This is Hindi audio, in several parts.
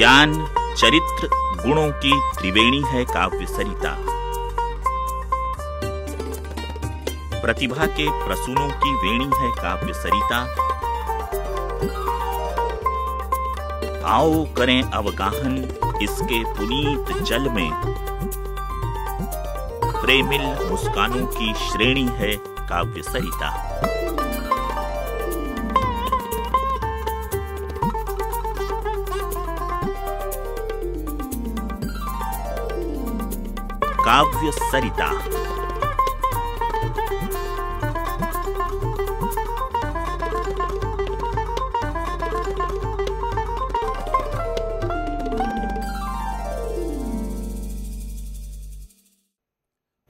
ज्ञान, चरित्र, गुणों की त्रिवेणी है काव्य सरिता। प्रतिभा के प्रसूनों की वेणी है काव्य सरिता। आओ करें अवगाहन इसके पुनीत जल में, प्रेमिल मुस्कानों की श्रेणी है काव्य सरिता। काव्य सरिता।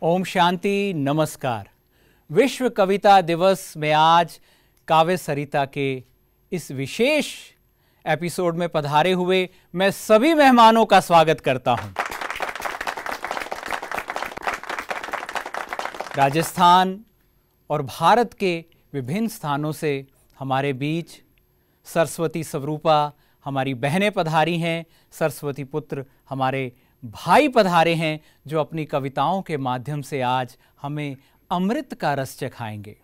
ओम शांति, नमस्कार। विश्व कविता दिवस में आज काव्य सरिता के इस विशेष एपिसोड में पधारे हुए मैं सभी मेहमानों का स्वागत करता हूं। राजस्थान और भारत के विभिन्न स्थानों से हमारे बीच सरस्वती स्वरूपा हमारी बहनें पधारी हैं, सरस्वती पुत्र हमारे भाई पधारे हैं, जो अपनी कविताओं के माध्यम से आज हमें अमृत का रस चखाएंगे।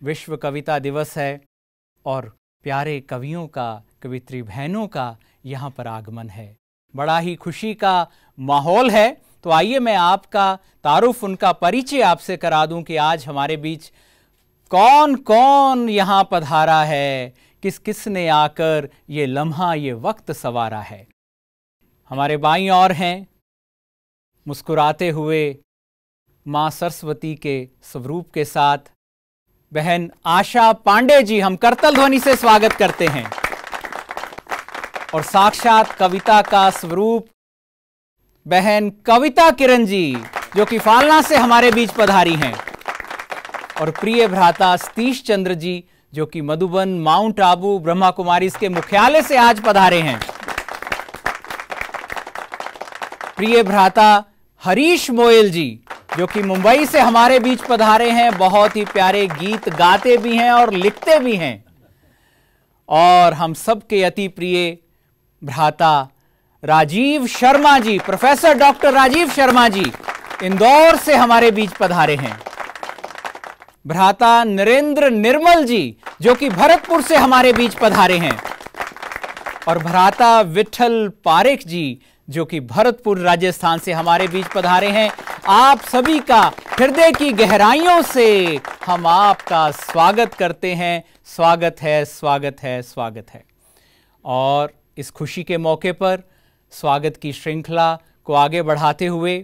विश्व कविता दिवस है और प्यारे कवियों का, कवित्री बहनों का यहाँ पर आगमन है। बड़ा ही खुशी का माहौल है। तो आइए मैं आपका तारुफ, उनका परिचय आपसे करा दूं कि आज हमारे बीच कौन कौन यहाँ पधारा है, किस किस ने आकर ये लम्हा, ये वक्त संवारा है। हमारे बाईं ओर हैं मुस्कुराते हुए माँ सरस्वती के स्वरूप के साथ बहन आशा पांडे जी, हम करतल ध्वनि से स्वागत करते हैं। और साक्षात कविता का स्वरूप बहन कविता किरण जी, जो कि फालना से हमारे बीच पधारी हैं। और प्रिय भ्राता सतीश चंद्र जी, जो कि मधुबन, माउंट आबू, ब्रह्मा कुमारी के मुख्यालय से आज पधारे हैं। प्रिय भ्राता हरीश मोयल जी, जो कि मुंबई से हमारे बीच पधारे हैं, बहुत ही प्यारे गीत गाते भी हैं और लिखते भी हैं। और हम सबके अति प्रिय भ्राता राजीव शर्मा जी, प्रोफेसर डॉक्टर राजीव शर्मा जी, इंदौर से हमारे बीच पधारे हैं। भ्राता नरेंद्र निर्मल जी, जो कि भरतपुर से हमारे बीच पधारे हैं। और भ्राता विठल पारेख जी, जो कि भरतपुर राजस्थान से हमारे बीच पधारे हैं। आप सभी का हृदय की गहराइयों से हम आपका स्वागत करते हैं। स्वागत है, स्वागत है, स्वागत है। और इस खुशी के मौके पर स्वागत की श्रृंखला को आगे बढ़ाते हुए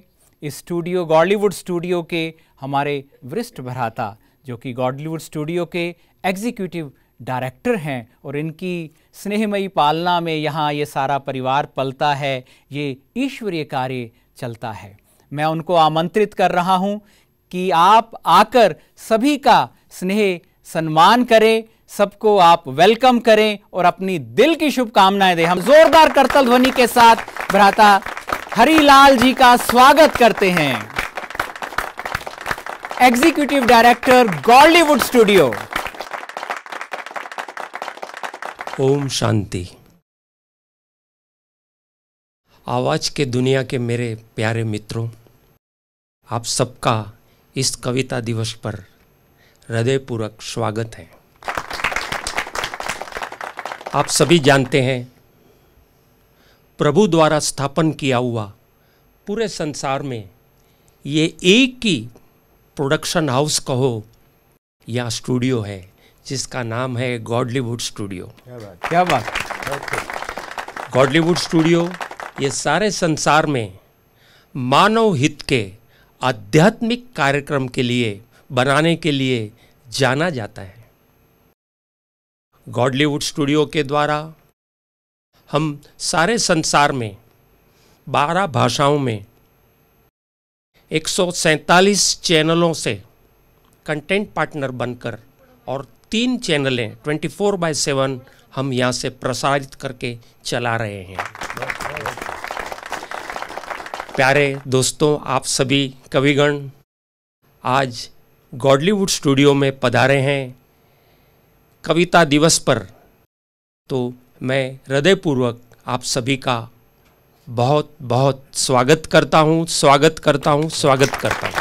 इस स्टूडियो, गॉडलीवुड स्टूडियो के हमारे वरिष्ठ भ्राता, जो कि गॉडलीवुड स्टूडियो के एग्जीक्यूटिव डायरेक्टर हैं और इनकी स्नेहमयी पालना में यहाँ ये सारा परिवार पलता है, ये ईश्वरीय कार्य चलता है। मैं उनको आमंत्रित कर रहा हूँ कि आप आकर सभी का स्नेह सम्मान करें, सबको आप वेलकम करें और अपनी दिल की शुभकामनाएं दें। हम जोरदार करतल ध्वनि के साथ भ्राता हरिलाल जी का स्वागत करते हैं, executive director Godlywood studio. Om Shanti. आवाज के दुनिया के मेरे प्यारे मित्रों, आप सबका इस कविता दिवस पर हृदयपूर्वक स्वागत है। आप सभी जानते हैं, प्रभु द्वारा स्थापन किया हुआ पूरे संसार में ये एक ही प्रोडक्शन हाउस कहो या स्टूडियो है, जिसका नाम है गॉडलीवुड स्टूडियो। क्या बात। गॉडलीवुड स्टूडियो ये सारे संसार में मानव हित के आध्यात्मिक कार्यक्रम के लिए बनाने के लिए जाना जाता है। गॉडलीवुड स्टूडियो के द्वारा हम सारे संसार में 12 भाषाओं में 147 चैनलों से कंटेंट पार्टनर बनकर और 3 चैनलें 24/7 हम यहाँ से प्रसारित करके चला रहे हैं। प्यारे दोस्तों, आप सभी कविगण आज गॉडलीवुड स्टूडियो में पधारे हैं कविता दिवस पर, तो मैं हृदयपूर्वक आप सभी का बहुत बहुत स्वागत करता हूँ, स्वागत करता हूँ, स्वागत करता हूँ।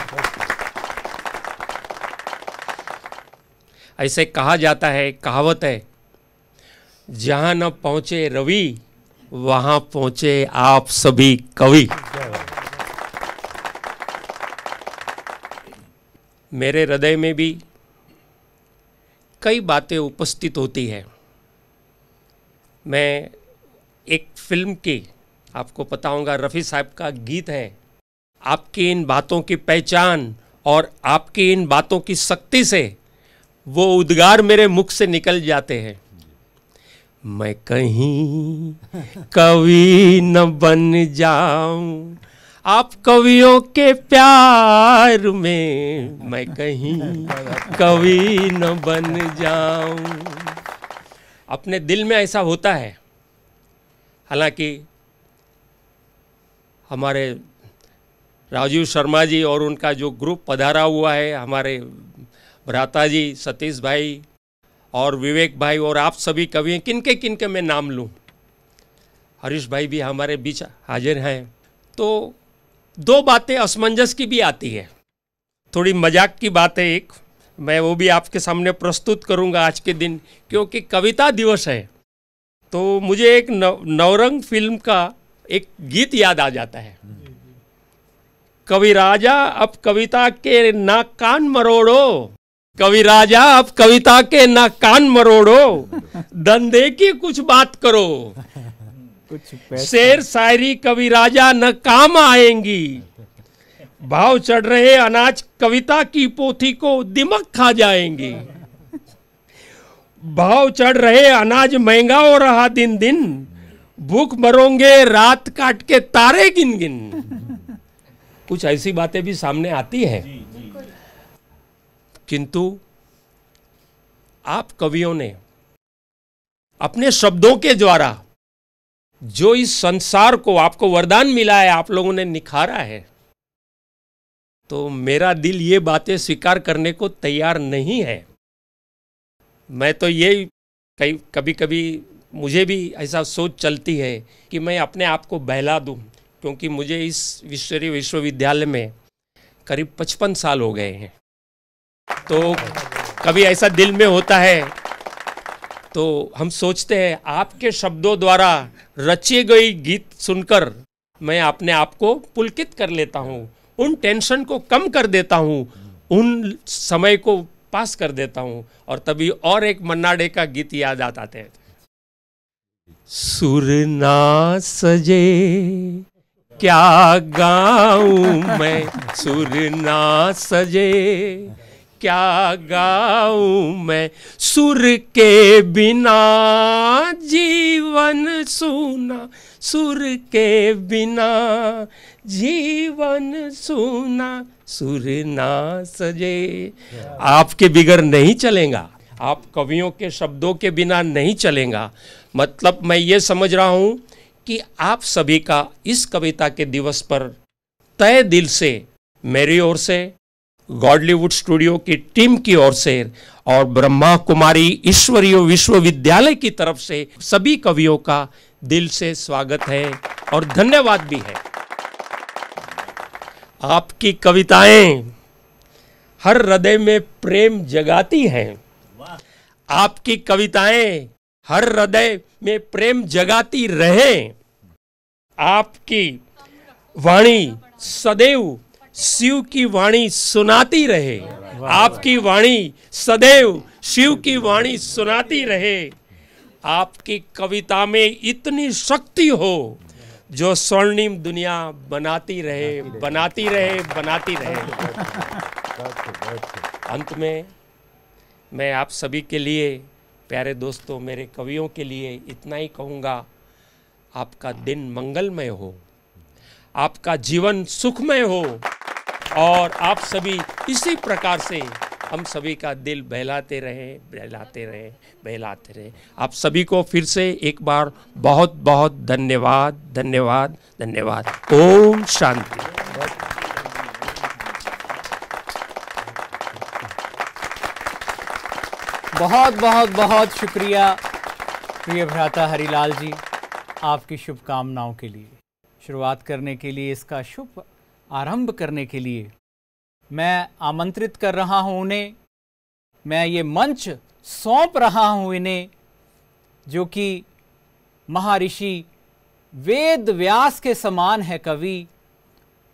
ऐसे कहा जाता है, कहावत है, जहाँ न पहुँचे रवि वहाँ पहुँचे आप सभी कवि। मेरे हृदय में भी कई बातें उपस्थित होती है। मैं एक फिल्म की, आपको पता होगा, रफ़ी साहब का गीत है, आपकी इन बातों की पहचान और आपकी इन बातों की शक्ति से वो उद्गार मेरे मुख से निकल जाते हैं। मैं कहीं कवि न बन जाऊं आप कवियों के प्यार में, मैं कहीं कवि न बन जाऊं। अपने दिल में ऐसा होता है। हालांकि हमारे राजीव शर्मा जी और उनका जो ग्रुप पधारा हुआ है, हमारे भ्राता जी सतीश भाई और विवेक भाई और आप सभी कवि, किनके किनके मैं नाम लूं, हरीश भाई भी हमारे बीच हाजिर हैं, तो दो बातें असमंजस की भी आती है। थोड़ी मजाक की बात है एक, मैं वो भी आपके सामने प्रस्तुत करूंगा आज के दिन, क्योंकि कविता दिवस है। तो मुझे एक नवरंग फिल्म का एक गीत याद आ जाता है, कवि राजा अब कविता के ना कान मरोड़ो, कवि राजा अब कविता के ना कान मरोड़ो, धंधे की कुछ बात करो, शेर शायरी कवि राजा न काम आएंगी, भाव चढ़ रहे अनाज कविता की पोथी को दिमक खा जाएंगी, भाव चढ़ रहे अनाज महंगा हो रहा दिन दिन, भूख मरोगे रात काट के तारे गिन गिन। कुछ ऐसी बातें भी सामने आती है। किंतु आप कवियों ने अपने शब्दों के द्वारा जो इस संसार को आपको वरदान मिला है, आप लोगों ने निखारा है, तो मेरा दिल ये बातें स्वीकार करने को तैयार नहीं है। मैं तो ये कभी कभी मुझे भी ऐसा सोच चलती है कि मैं अपने आप को बहला दूं, क्योंकि मुझे इस विश्वविद्यालय में करीब 55 साल हो गए हैं। तो कभी ऐसा दिल में होता है, तो हम सोचते हैं आपके शब्दों द्वारा रची गई गीत सुनकर मैं अपने आप को पुलकित कर लेता हूँ, उन टेंशन को कम कर देता हूँ, उन समय को पास कर देता हूँ। और तभी और एक मन्ना डे का गीत याद आते हैं, सुर ना सजे क्या गाऊं मैं, सुर ना सजे क्या गाऊं मैं, सुर के बिना जीवन सूना, सुर के बिना जीवन सूना, सुर ना सजे। आपके बिगर नहीं चलेगा, आप कवियों के शब्दों के बिना नहीं चलेगा। मतलब मैं ये समझ रहा हूँ कि आप सभी का इस कविता के दिवस पर तहे दिल से मेरी ओर से, गॉडलीवुड स्टूडियो की टीम की ओर से और ब्रह्मा कुमारी ईश्वरीय विश्वविद्यालय की तरफ से सभी कवियों का दिल से स्वागत है और धन्यवाद भी है। आपकी कविताएं हर हृदय में प्रेम जगाती हैं, आपकी कविताएं हर हृदय में प्रेम जगाती रहे, आपकी वाणी सदैव शिव की वाणी सुनाती रहे, आपकी वाणी सदैव शिव की वाणी सुनाती रहे। आपकी कविता में इतनी शक्ति हो जो स्वर्णिम दुनिया बनाती रहे, बनाती रहे, बनाती रहे। अंत में मैं आप सभी के लिए, प्यारे दोस्तों, मेरे कवियों के लिए इतना ही कहूँगा, आपका दिन मंगलमय हो, आपका जीवन सुखमय हो और आप सभी इसी प्रकार से हम सभी का दिल बहलाते रहे, बहलाते रहे, बहलाते रहे। आप सभी को फिर से एक बार बहुत बहुत धन्यवाद, धन्यवाद, धन्यवाद। ओम शांति। बहुत बहुत बहुत शुक्रिया प्रिय भ्राता हरिलाल जी, आपकी शुभकामनाओं के लिए। शुरुआत करने के लिए, इसका शुभ आरंभ करने के लिए मैं आमंत्रित कर रहा हूं उन्हें, मैं ये मंच सौंप रहा हूं इन्हें, जो कि महर्षि वेद व्यास के समान है कवि,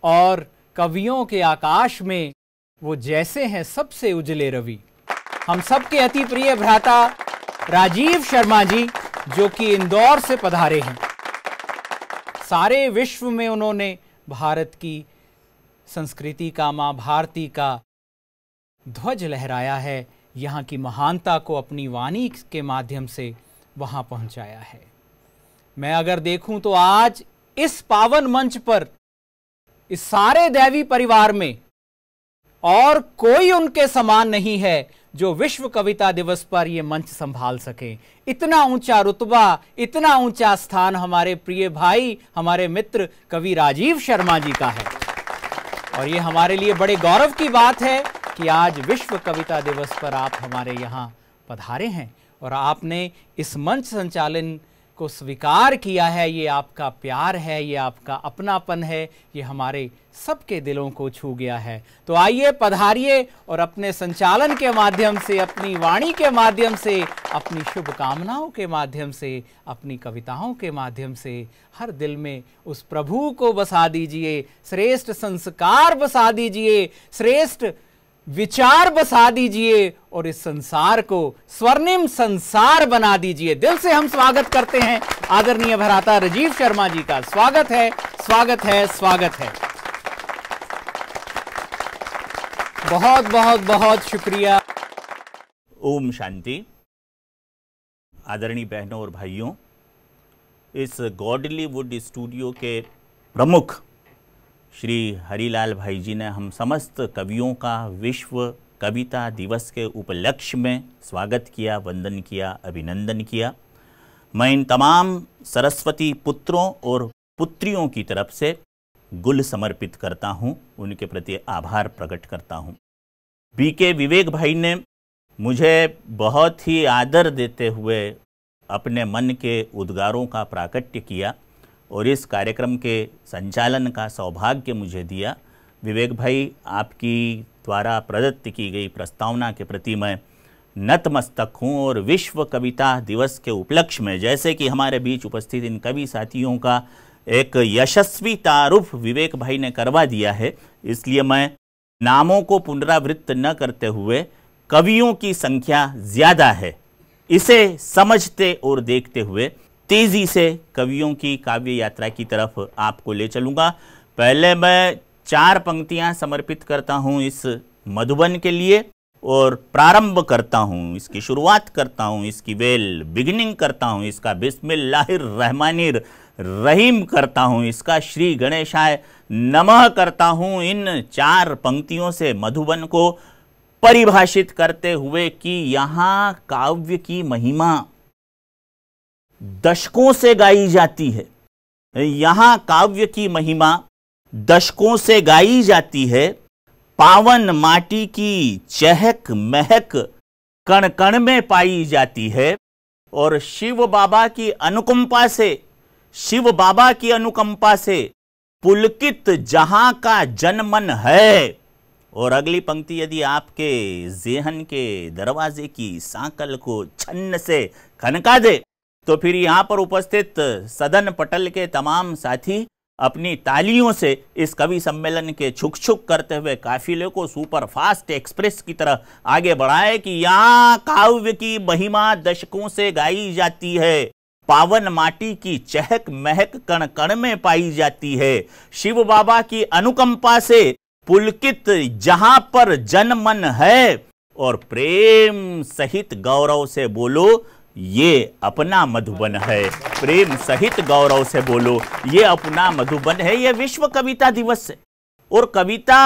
और कवियों के आकाश में वो जैसे हैं सबसे उजले रवि। हम सबके अति प्रिय भ्राता राजीव शर्मा जी, जो कि इंदौर से पधारे हैं। सारे विश्व में उन्होंने भारत की संस्कृति का, माँ भारती का ध्वज लहराया है, यहाँ की महानता को अपनी वाणी के माध्यम से वहाँ पहुँचाया है। मैं अगर देखूं तो आज इस पावन मंच पर इस सारे दैवी परिवार में और कोई उनके समान नहीं है जो विश्व कविता दिवस पर यह मंच संभाल सके। इतना ऊंचा रुतबा, इतना ऊंचा स्थान हमारे प्रिय भाई, हमारे मित्र कवि राजीव शर्मा जी का है, और ये हमारे लिए बड़े गौरव की बात है कि आज विश्व कविता दिवस पर आप हमारे यहाँ पधारे हैं और आपने इस मंच संचालन को स्वीकार किया है। ये आपका प्यार है, ये आपका अपनापन है, ये हमारे सबके दिलों को छू गया है। तो आइए पधारिए और अपने संचालन के माध्यम से, अपनी वाणी के माध्यम से, अपनी शुभकामनाओं के माध्यम से, अपनी कविताओं के माध्यम से हर दिल में उस प्रभु को बसा दीजिए, श्रेष्ठ संस्कार बसा दीजिए, श्रेष्ठ विचार बसा दीजिए और इस संसार को स्वर्णिम संसार बना दीजिए। दिल से हम स्वागत करते हैं आदरणीय भ्राता राजीव शर्मा जी का। स्वागत है, स्वागत है, स्वागत है। बहुत बहुत बहुत शुक्रिया। ओम शांति। आदरणीय बहनों और भाइयों, इस गॉडली वुड स्टूडियो के प्रमुख श्री हरिलाल भाई जी ने हम समस्त कवियों का विश्व कविता दिवस के उपलक्ष्य में स्वागत किया, वंदन किया, अभिनंदन किया। मैं इन तमाम सरस्वती पुत्रों और पुत्रियों की तरफ से गुल समर्पित करता हूं, उनके प्रति आभार प्रकट करता हूं। बीके विवेक भाई ने मुझे बहुत ही आदर देते हुए अपने मन के उद्गारों का प्राकट्य किया और इस कार्यक्रम के संचालन का सौभाग्य मुझे दिया। विवेक भाई, आपकी द्वारा प्रदत्त की गई प्रस्तावना के प्रति मैं नतमस्तक हूँ और विश्व कविता दिवस के उपलक्ष्य में, जैसे कि हमारे बीच उपस्थित इन कवि साथियों का एक यशस्वी तारुफ विवेक भाई ने करवा दिया है, इसलिए मैं नामों को पुनरावृत्त न करते हुए, कवियों की संख्या ज़्यादा है इसे समझते और देखते हुए तेजी से कवियों की काव्य यात्रा की तरफ आपको ले चलूँगा। पहले मैं 4 पंक्तियाँ समर्पित करता हूँ इस मधुबन के लिए और प्रारंभ करता हूँ, इसकी शुरुआत करता हूँ, इसकी वेल बिगिनिंग करता हूँ, इसका बिस्मिल्लाहिर रहमानिर रहीम करता हूँ, इसका श्री गणेशाय नमः करता हूँ। इन 4 पंक्तियों से मधुबन को परिभाषित करते हुए कि यहाँ काव्य की महिमा दशकों से गाई जाती है, यहाँ काव्य की महिमा दशकों से गाई जाती है। पावन माटी की चहक महक कण कण में पाई जाती है और शिव बाबा की अनुकंपा से, शिव बाबा की अनुकंपा से पुलकित जहां का जनमन है। और अगली पंक्ति यदि आपके ज़ेहन के दरवाजे की सांकल को छन्न से खनका दे तो फिर यहाँ पर उपस्थित सदन पटल के तमाम साथी अपनी तालियों से इस कवि सम्मेलन के छुक छुक करते हुए काफिले को सुपर फास्ट एक्सप्रेस की तरह आगे बढ़ाए कि यहाँ काव्य की महिमा दशकों से गाई जाती है, पावन माटी की चहक महक कण कण में पाई जाती है, शिव बाबा की अनुकंपा से पुलकित जहां पर जनमन है, और प्रेम सहित गौरव से बोलो ये अपना मधुबन है। प्रेम सहित गौरव से बोलो ये अपना मधुबन है। ये विश्व कविता दिवस है और कविता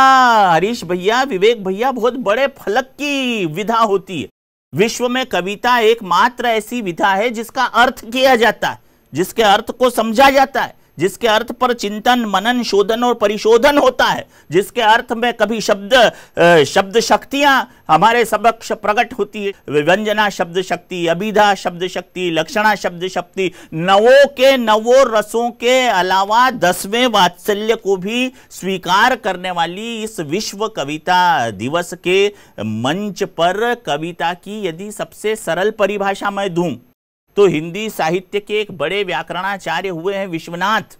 हरीश भैया, विवेक भैया, बहुत बड़े फलक की विधा होती है। विश्व में कविता एकमात्र ऐसी विधा है जिसका अर्थ किया जाता है, जिसके अर्थ को समझा जाता है, जिसके अर्थ पर चिंतन, मनन, शोधन और परिशोधन होता है, जिसके अर्थ में कभी शब्द शक्तियां हमारे समक्ष प्रकट होती है, व्यंजना शब्द शक्ति, अभिधा शब्द शक्ति, लक्षणा शब्द शक्ति, नवों के नवों रसों के अलावा 10वें वात्सल्य को भी स्वीकार करने वाली इस विश्व कविता दिवस के मंच पर कविता की यदि सबसे सरल परिभाषा मैं दूं तो हिंदी साहित्य के एक बड़े व्याकरणाचार्य हुए हैं विश्वनाथ,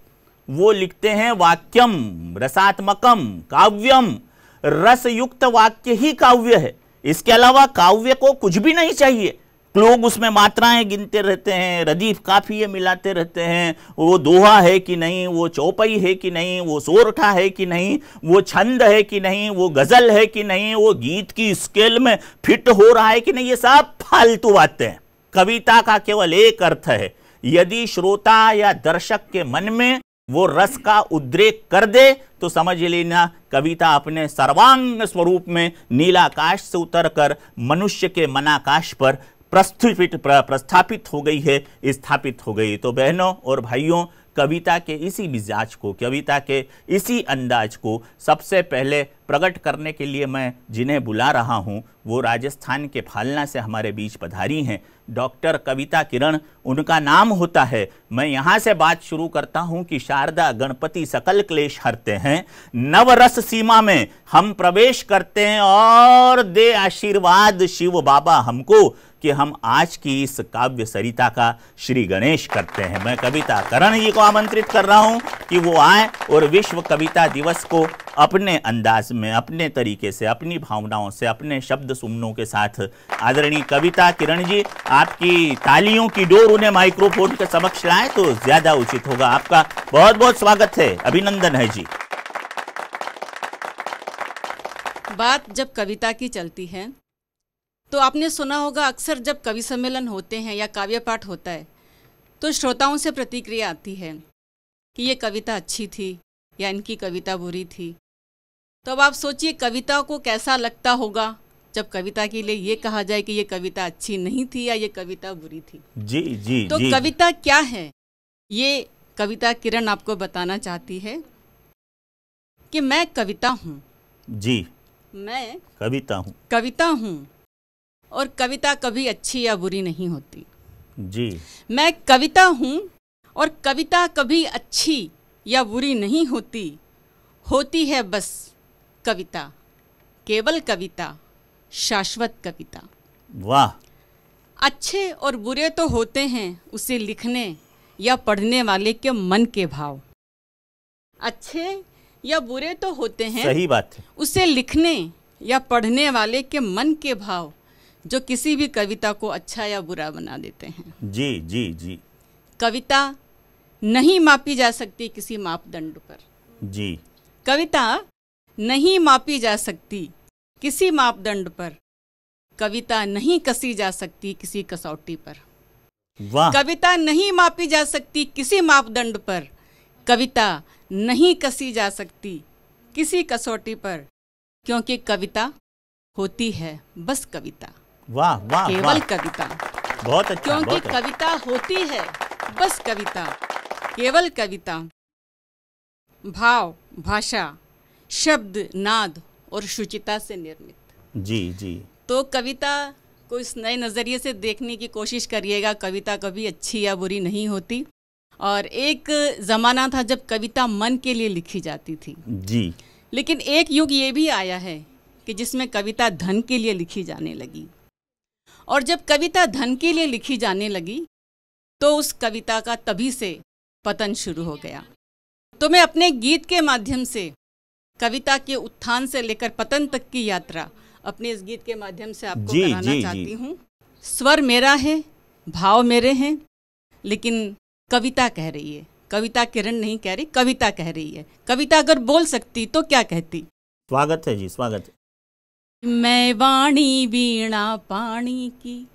वो लिखते हैं वाक्यम रसात्मकम काव्यम, रसयुक्त वाक्य ही काव्य है, इसके अलावा काव्य को कुछ भी नहीं चाहिए। लोग उसमें मात्राएं गिनते रहते हैं, रदीफ काफिये मिलाते रहते हैं, वो दोहा है कि नहीं, वो चौपाई है कि नहीं, वो सोरठा है कि नहीं, वो छंद है कि नहीं, वो गजल है कि नहीं, वो गीत की स्केल में फिट हो रहा है कि नहीं, ये सब फालतू बातें हैं। कविता का केवल एक अर्थ है, यदि श्रोता या दर्शक के मन में वो रस का उद्रेक कर दे तो समझ लेना कविता अपने सर्वांग स्वरूप में नीलाकाश से उतरकर मनुष्य के मनाकाश पर प्रस्थापित हो गई है, स्थापित हो गई। तो बहनों और भाइयों, कविता के इसी मिजाज को, कविता के इसी अंदाज को सबसे पहले प्रकट करने के लिए मैं जिन्हें बुला रहा हूं वो राजस्थान के फालना से हमारे बीच पधारी हैं डॉक्टर कविता किरण, उनका नाम होता है। मैं यहाँ से बात शुरू करता हूँ कि शारदा गणपति सकल क्लेश हरते हैं, नवरस सीमा में हम प्रवेश करते हैं और दे आशीर्वाद शिव बाबा हमको कि हम आज की इस काव्य सरिता का श्री गणेश करते हैं। मैं कविता करण जी को आमंत्रित कर रहा हूं कि वो आए और विश्व कविता दिवस को अपने अंदाज में, अपने तरीके से, अपनी भावनाओं से, अपने शब्द सुमनों के साथ आदरणीय कविता किरण जी, आपकी तालियों की डोर उन्हें माइक्रोफोन के समक्ष लाए तो ज्यादा उचित होगा। आपका बहुत बहुत स्वागत है, अभिनंदन है जी। बात जब कविता की चलती है तो आपने सुना होगा अक्सर जब कवि सम्मेलन होते हैं या काव्य पाठ होता है तो श्रोताओं से प्रतिक्रिया आती है कि ये कविता अच्छी थी या इनकी कविता बुरी थी। तो अब आप सोचिए कविता को कैसा लगता होगा जब कविता के लिए ये कहा जाए कि ये कविता अच्छी नहीं थी या ये कविता बुरी थी। जी जी तो जी। कविता क्या है ये कविता किरण आपको बताना चाहती है कि मैं कविता हूँ। जी, मैं कविता हूँ और कविता कभी अच्छी या बुरी नहीं होती। जी, मैं कविता हूँ और कविता कभी अच्छी या बुरी नहीं होती, होती है बस कविता, केवल कविता, शाश्वत कविता। वाह। अच्छे और बुरे तो होते हैं उसे लिखने या पढ़ने वाले के मन के भाव। अच्छे या बुरे तो होते हैं, सही बात है, उसे लिखने या पढ़ने वाले के मन के भाव जो किसी भी कविता को अच्छा या बुरा बना देते हैं। जी जी जी। कविता नहीं मापी जा सकती किसी मापदंड पर। जी। कविता नहीं मापी जा सकती किसी मापदंड पर। कविता नहीं कसी जा सकती किसी कसौटी पर। वाह। कविता नहीं मापी जा सकती किसी मापदंड पर। कविता नहीं कसी जा सकती किसी कसौटी पर, क्योंकि कविता होती है बस कविता। वाह वाह, केवल वाह। कविता। बहुत अच्छा, क्योंकि बहुत अच्छा। कविता होती है बस कविता, केवल कविता। भाव, भाषा, शब्द, नाद और शुचिता से निर्मित। जी जी। तो कविता को इस नए नज़रिए से देखने की कोशिश करिएगा। कविता कभी अच्छी या बुरी नहीं होती। और एक ज़माना था जब कविता मन के लिए लिखी जाती थी। जी। लेकिन एक युग ये भी आया है कि जिसमें कविता धन के लिए लिखी जाने लगी। और जब कविता धन के लिए लिखी जाने लगी तो उस कविता का तभी से पतन शुरू हो गया। तो मैं अपने गीत के माध्यम से कविता के उत्थान से लेकर पतन तक की यात्रा अपने इस गीत के माध्यम से आपको कराना चाहती हूँ। स्वर मेरा है, भाव मेरे हैं, लेकिन कविता कह रही है। कविता किरण नहीं कह रही, कविता कह रही है। कविता अगर बोल सकती तो क्या कहती? स्वागत है जी, स्वागत है। मैं वाणी वीणा पाणी की,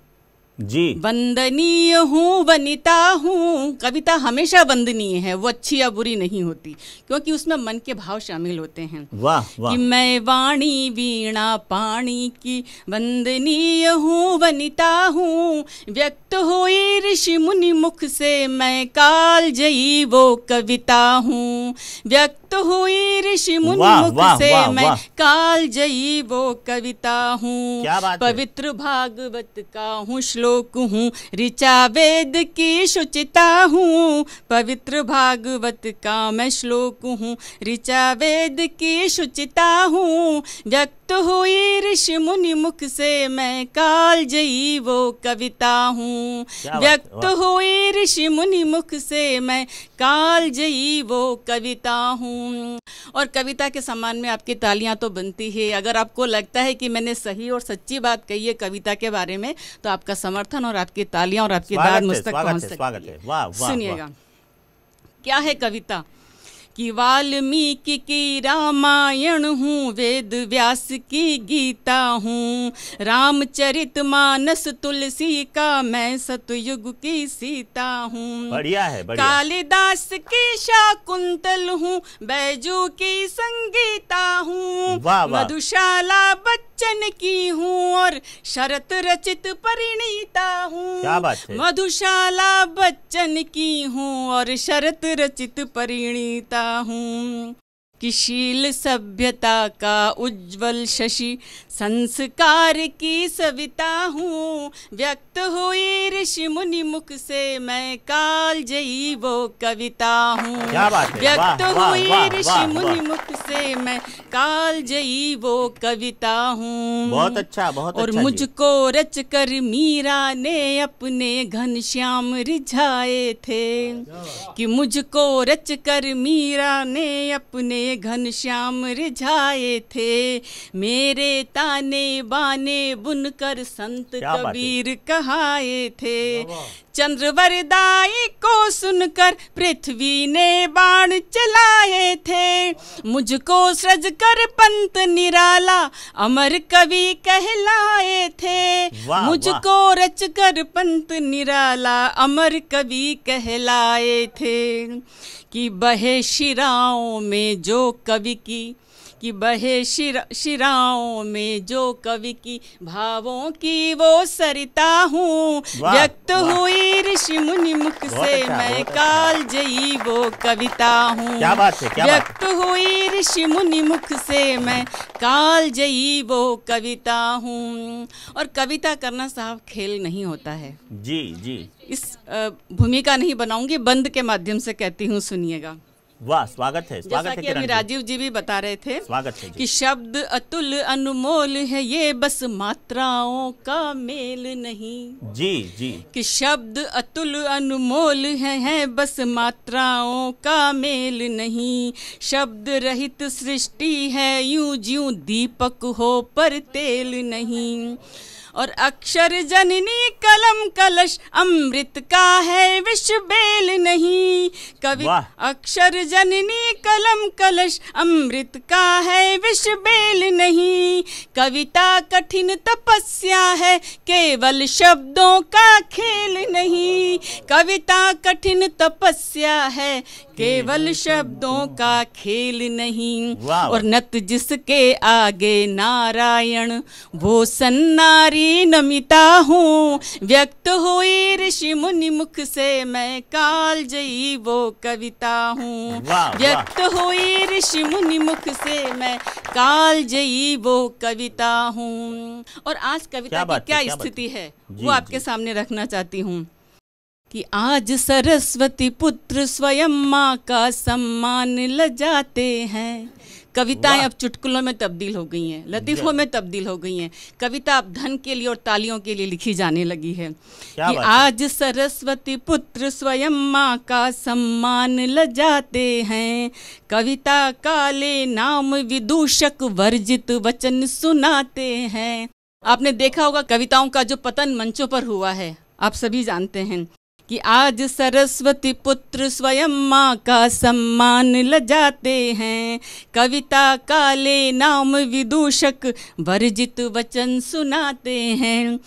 जी। वंदनीय हूँ, वनिता हूँ। कविता हमेशा वंदनीय है, वो अच्छी या बुरी नहीं होती, क्योंकि उसमें मन के भाव शामिल होते हैं। वाह वाह। कि मैं वाणी वीणा पाणी की वंदनीय हूँ, वनिता हूँ। व्यक्त हुई ऋषि मुनि मुख से मैं काल जयी वो कविता हूँ। व्यक्त हुई ऋषि मुनि मुख से मैं काल जयी वो कविता हूँ। पवित्र भागवत का हूँ श्लोक हूँ, ऋचा वेद की शुचिता हूँ। पवित्र भागवत का मैं श्लोक हूँ, ऋचा वेद की शुचिता हूँ। व्यक्त हुई ऋषि मुनि मुख से मैं काल जयी वो कविता हूँ। व्यक्त हुई ऋषि मुनि मुख से मैं काल जयी वो कविता हूँ। और कविता के सम्मान में आपकी तालियां तो बनती है। अगर आपको लगता है कि मैंने सही और सच्ची बात कही है कविता के बारे में, तो आपका समर्थन और आपकी तालियां और आपकी दाद मुझ तक पहुंच सकती है। सुनिएगा, क्या है कविता? कि वाल्मीकि की रामायण हूँ, वेद व्यास की गीता हूँ। रामचरित मानस तुलसी का मैं सतयुग की सीता हूँ। बढ़िया है, बढ़िया। कालिदास की शाकुंतल हूँ, बैजू की संगीता हूँ। मधुशाला बच्चन की हूँ और शरत रचित परिणीता हूँ। क्या बात है? मधुशाला बच्चन की हूँ और शरत रचित परिणीता हूँ। कि शील सभ्यता का उज्जवल शशि संस्कार की सविता हूँ। व्यक्त हुई ऋषि मुनि मुख से मैं काल जयी वो कविता हूँ। व्यक्त हुई ऋषि मुनि मुख से मैं काल जयी वो कविता हूँ। बहुत अच्छा, बहुत और अच्छा। मुझको रच कर मीरा ने अपने घनश्याम रिझाए थे। कि मुझको रच कर मीरा ने अपने घनश्याम रिझाए थे। मेरे ताने बाने बुनकर संत कबीर कहाए थे। चंद्रवरदाई को सुनकर पृथ्वी ने बाण चलाए थे। मुझको सृज कर पंत निराला अमर कवि कहलाए थे। मुझको रच कर पंत निराला अमर कवि कहलाए थे। कि बहे शिराओं में जो कवि की, कि बहे शिराओं में जो कवि की भावों की वो सरिता हूँ। व्यक्त हुई ऋषि मुनि मुख से मैं काल जयी वो कविता हूँ। व्यक्त हुई ऋषि मुनि मुख से मैं काल जयी वो कविता हूँ। और कविता करना साहब खेल नहीं होता है। जी जी। इस भूमिका नहीं बनाऊंगी, बंद के माध्यम से कहती हूँ, सुनिएगा। वाह, स्वागत है, स्वागत है। जैसा कि अभी राजीव जी भी बता रहे थे, स्वागत है कि शब्द अतुल अनमोल है, ये बस मात्राओं का मेल नहीं। जी जी। कि शब्द अतुल अनमोल है बस मात्राओं का मेल नहीं। शब्द रहित सृष्टि है यूं ज्यों दीपक हो पर तेल नहीं। और अक्षर जननी कलम कलश अमृत का है विष बेल नहीं। कवि अक्षर जननी कलम कलश अमृत का है विष बेल नहीं। कविता कठिन तपस्या है केवल शब्दों का खेल नहीं। कविता कठिन तपस्या है केवल शब्दों का खेल नहीं। और नत जिसके आगे नारायण वो सन्नारी नमिता हूँ। व्यक्त हुई ऋषि मुनि मुख से मैं काल जयी वो कविता हूँ। व्यक्त हुई ऋषि मुनि मुख से मैं काल जयी वो कविता हूँ। और आज कविता की क्या स्थिति है वो आपके सामने रखना चाहती हूँ। कि आज सरस्वती पुत्र स्वयं माँ का सम्मान लजाते हैं। कविताएं अब चुटकुलों में तब्दील हो गई हैं, लतीफ़ों में तब्दील हो गई हैं। कविता अब धन के लिए और तालियों के लिए लिखी जाने लगी है। कि आज सरस्वती पुत्र स्वयं माँ का सम्मान लजाते हैं। कविता काले नाम विदूषक वर्जित वचन सुनाते हैं। आपने देखा होगा कविताओं का जो पतन मंचों पर हुआ है, आप सभी जानते हैं। कि आज सरस्वती पुत्र स्वयं माँ का सम्मान लजाते हैं। कविता काले नाम विदूषक वर्जित वचन सुनाते हैं।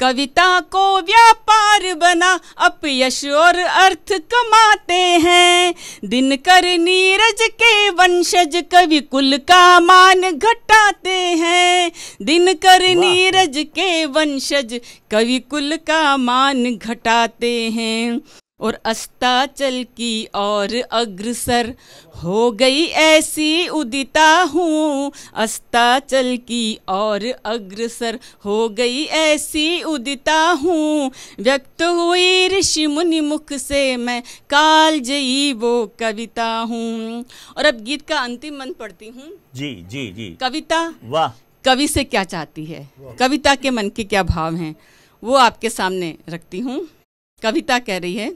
कविता को व्यापार बना अपयश और अर्थ कमाते हैं। दिनकर नीरज के वंशज कवि कुल का मान घटाते हैं। दिनकर नीरज के वंशज कवि कुल का मान घटाते हैं। और अस्ताचल की और अग्रसर हो गई ऐसी उदिता हूँ। अस्ताचल की और अग्रसर हो गई ऐसी उदिता हूँ। व्यक्त हुई ऋषि मुनि मुख से मैं कालजयी वो कविता हूँ। और अब गीत का अंतिम मन पढ़ती हूँ। जी जी जी। कविता वाह। कवि से क्या चाहती है, कविता के मन के क्या भाव हैं, वो आपके सामने रखती हूँ। कविता कह रही है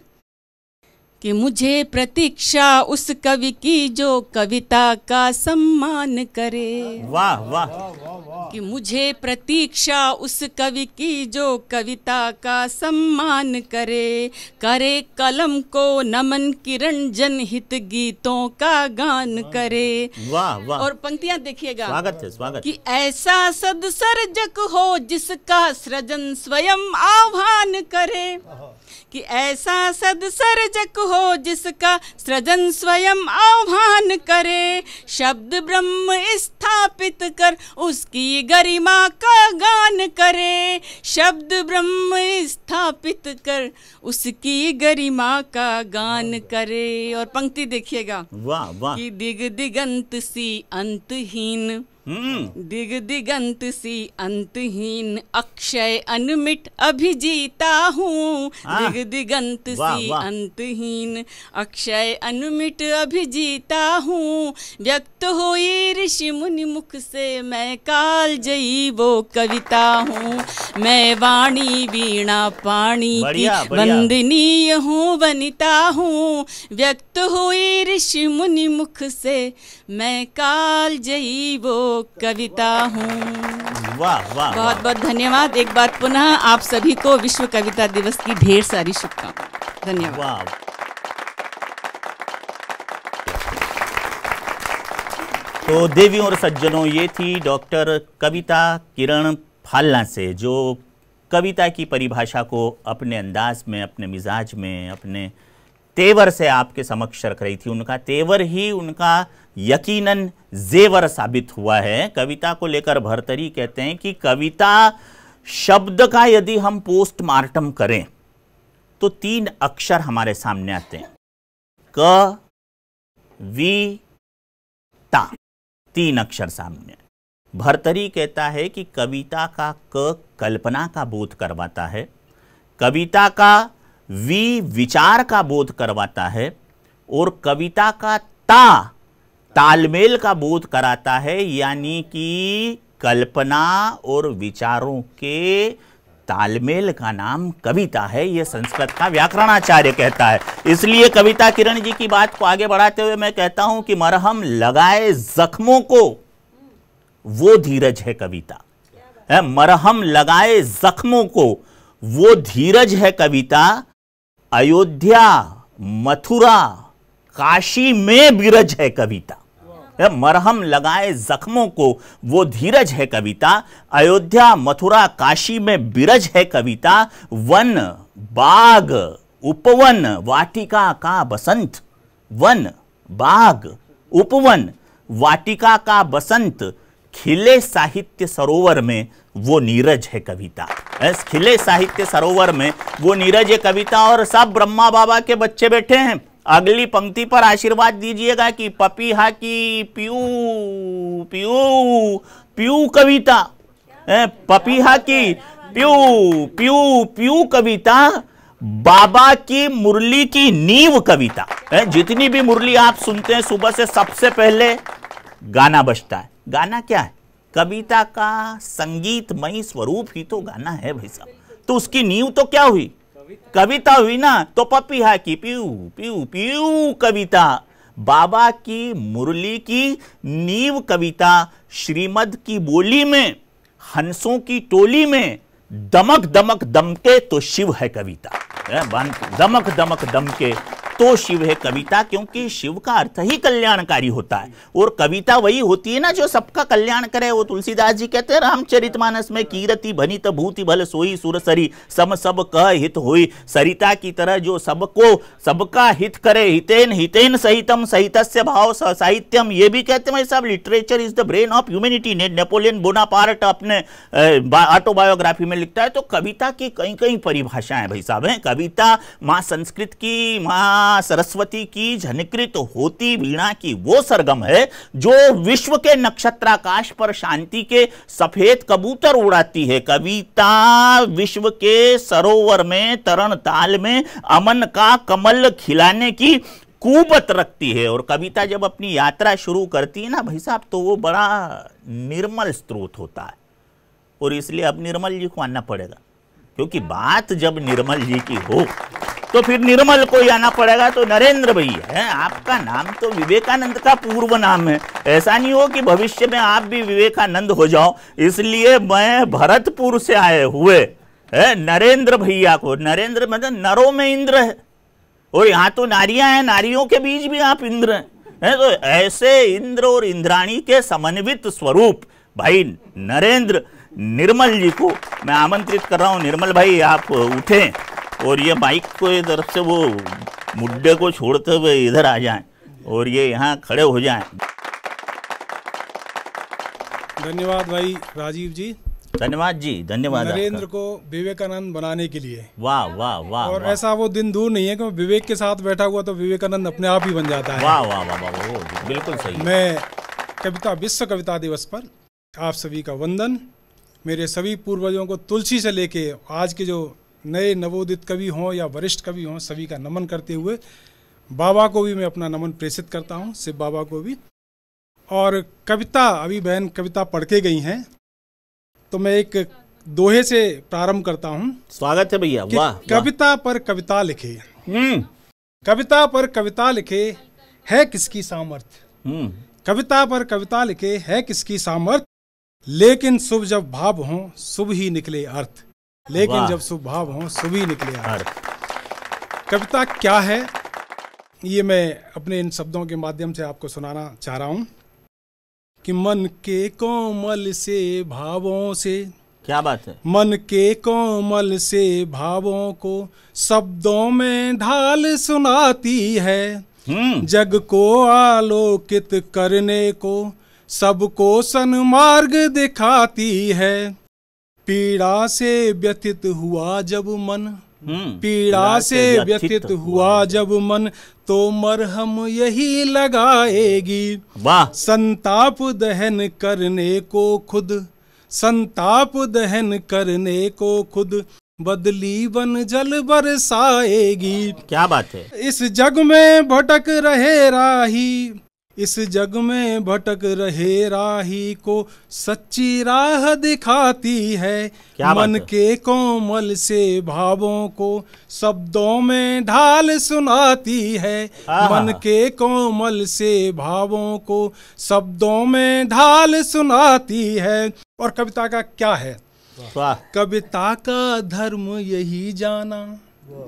कि मुझे प्रतीक्षा उस कवि की जो कविता का सम्मान करे। वाह वाह। कि मुझे प्रतीक्षा उस कवि की जो कविता का सम्मान करे। करे कलम को नमन किरण जनहित गीतों का गान करे। वाह वाह। और पंक्तियां देखिएगा। स्वागत है, स्वागत। कि ऐसा सदसर्जक हो जिसका सृजन स्वयं आह्वान करे। कि ऐसा सदसर्जक हो जिसका सृजन स्वयं आह्वान करे। शब्द ब्रह्म स्थापित कर उसकी गरिमा का गान करे। शब्द ब्रह्म स्थापित कर उसकी गरिमा का गान करे। और पंक्ति देखिएगा। वाह वाह। कि दिग दिगंत सी अंतहीन, दिग दिगंत सी अंतहीन अक्षय अनमिट अभिजीता हूँ। दिग दिगंत सी अंतहीन अक्षय अनमिट अभिजीता हूँ। व्यक्त हुई ऋषि मुनि मुख से मैं कालजयी वो कविता हूँ। मैं वाणी वीणा पाणी की वंदनीय हूँ वनिता हूँ। व्यक्त हुई ऋषि मुनि मुख से मैं कालजयी वो कविता हूँ। वाह वाह। बहुत बहुत धन्यवाद। एक बार पुनः आप सभी को विश्व कविता दिवस की ढेर सारी शुभकामनाएं। धन्यवाद। वाह। तो देवियों और सज्जनों, ये थी डॉक्टर कविता किरण फालना से, जो कविता की परिभाषा को अपने अंदाज में, अपने मिजाज में, अपने तेवर से आपके समक्ष रख रही थी। उनका तेवर ही उनका यकीनन जेवर साबित हुआ है। कविता को लेकर भर्तरी कहते हैं कि कविता शब्द का यदि हम पोस्टमार्टम करें तो 3 अक्षर हमारे सामने आते हैं। क वि ता, 3 अक्षर सामने। भर्तरी कहता है कि कविता का क कल्पना का बोध करवाता है, कविता का वि विचार का बोध करवाता है, और कविता का ता तालमेल का बोध कराता है। यानी कि कल्पना और विचारों के तालमेल का नाम कविता है, यह संस्कृत का व्याकरणाचार्य कहता है। इसलिए कविता किरण जी की बात को आगे बढ़ाते हुए मैं कहता हूं कि मरहम लगाए जख्मों को वो धीरज है कविता। मरहम लगाए जख्मों को वो धीरज है कविता। अयोध्या मथुरा काशी में बिरज है कविता। मरहम लगाए जख्मों को वो धीरज है कविता। अयोध्या मथुरा काशी में बिरज है कविता। वन बाग उपवन वाटिका का बसंत, वन बाग उपवन वाटिका का बसंत, खिले साहित्य सरोवर में वो नीरज है कविता। इस खिले साहित्य सरोवर में वो नीरज है कविता। और सब ब्रह्मा बाबा के बच्चे बैठे हैं। अगली पंक्ति पर आशीर्वाद दीजिएगा कि पपीहा की प्यू प्यू प्यू कविता, पपीहा की प्यू प्यू प्यू कविता, बाबा की मुरली की नींव कविता। जितनी भी मुरली आप सुनते हैं सुबह से सबसे पहले गाना बजता है। गाना क्या है? कविता का संगीतमयी स्वरूप ही तो गाना है भाई साहब। तो उसकी नींव तो क्या हुई? कविता हुई ना। तो पपीहा की प्यू प्यू प्यू कविता, बाबा की मुरली की नींव कविता, श्रीमद की बोली में हंसों की टोली में दमक दमक दमके तो शिव है कविता। दमक दमक दम के तो शिव है कविता, क्योंकि शिव का अर्थ ही कल्याणकारी होता है और कविता वही होती है ना जो सबका कल्याण करे। वो तुलसीदास जी कहते हैं रामचरितमानस में, कीरति भनित भूति भल सोई सुरसरी सम सब कह हित होई। सरिता की तरह जो सबको सबका हित करे, हितेन हितेन सहितम सहितस्य भाव साहित्यम, ये भी कहते हैं सब literature is the brain of humanity. Napoleon Bonaparte अपने ऑटोबायोग्राफी में लिखता है। तो कविता की कई कई परिभाषाएं भाई साहब हैं। कविता माँ संस्कृत की, माँ सरस्वती की झनकृत होती वीणा की वो सरगम है जो विश्व के नक्षत्राकाश पर शांति के सफेद कबूतर उड़ाती है। कविता विश्व के सरोवर में तरण ताल में अमन का कमल खिलाने की कुवत रखती है। और कविता जब अपनी यात्रा शुरू करती है ना भाई साहब, तो वो बड़ा निर्मल स्रोत होता है। और इसलिए अब निर्मल जी को आना पड़ेगा, क्योंकि बात जब निर्मल जी की हो तो फिर निर्मल को ही आना पड़ेगा। तो नरेंद्र भैया है, आपका नाम तो विवेकानंद का पूर्व नाम है। ऐसा नहीं हो कि भविष्य में आप भी विवेकानंद हो जाओ, इसलिए मैं भरतपुर से आए हुए है नरेंद्र भैया को, नरेंद्र मतलब नरों में इंद्र है और यहाँ तो नारियां हैं, नारियों के बीच भी आप इंद्र हैं। तो ऐसे इंद्र और इंद्राणी के समन्वित स्वरूप भाई नरेंद्र निर्मल जी को मैं आमंत्रित कर रहा हूँ। निर्मल भाई आप उठें और ये माइक को इधर से वो मुद्दे को छोड़ते हुए इधर आ जाएं और ये यहाँ खड़े हो जाएं। धन्यवाद भाई राजीव जी। धन्यवाद जी, धन्यवाद नरेंद्र को विवेकानंद बनाने के लिए। वाह वाह वाह। और ऐसा वो दिन दूर नहीं है कि विवेक के साथ बैठा हुआ तो विवेकानंद अपने आप ही बन जाता है। वाह वाह वाह वाह, बिल्कुल सही। मैं कविता विश्व कविता दिवस पर आप सभी का वंदन, मेरे सभी पूर्वजों को तुलसी से लेके आज के जो नए नवोदित कवि हों या वरिष्ठ कवि हों सभी का नमन करते हुए बाबा को भी मैं अपना नमन प्रेषित करता हूं, शिव बाबा को भी। और कविता, अभी बहन कविता पढ़ के गई हैं तो मैं एक दोहे से प्रारंभ करता हूं। स्वागत है भैया। वाह। कविता पर कविता लिखे, कविता पर कविता लिखे है किसकी सामर्थ्य, कविता पर कविता लिखे है किसकी सामर्थ्य, लेकिन शुभ जब भाव हो शुभ ही निकले अर्थ, लेकिन जब शुभ भाव हो शुभ ही निकले अर्थ। कविता क्या है ये मैं अपने इन शब्दों के माध्यम से आपको सुनाना चाह रहा हूं कि मन के कोमल से भावों से, क्या बात है, मन के कोमल से भावों को शब्दों में ढाल सुनाती है, जग को आलोकित करने को सबको सन्मार्ग दिखाती है। पीड़ा से व्यथित हुआ जब मन, पीड़ा से व्यथित हुआ जब मन, तो मरहम यही लगाएगी। वाह। संताप दहन करने को खुद, संताप दहन करने को खुद बदली बन जल बरसाएगी। क्या बात है। इस जग में भटक रहे राही, इस जग में भटक रहे राही को सच्ची राह दिखाती है। मन के कोमल से भावों को शब्दों में ढाल सुनाती है, मन के कोमल से भावों को शब्दों में ढाल सुनाती है। और कविता का क्या है, कविता का धर्म यही जाना,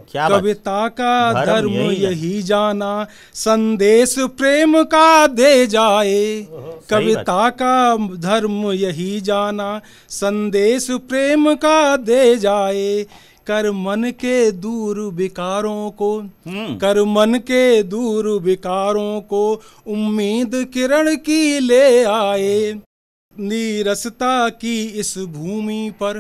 कविता का धर्म यही जाना, संदेश प्रेम का दे जाए, कविता का धर्म यही जाना, संदेश प्रेम का दे जाए। कर मन के दूर विकारों को, कर मन के दूर विकारों को उम्मीद किरण की ले आए। नीरसता की इस भूमि पर,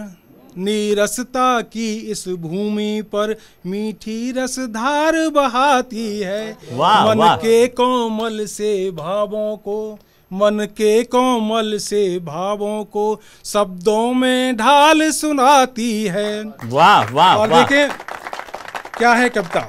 नीरसता की इस भूमि पर मीठी रसधार बहाती है। मन के कोमल से भावों को, मन के कोमल से भावों को शब्दों में ढाल सुनाती है। वाह वाह। और देखें क्या है कविता।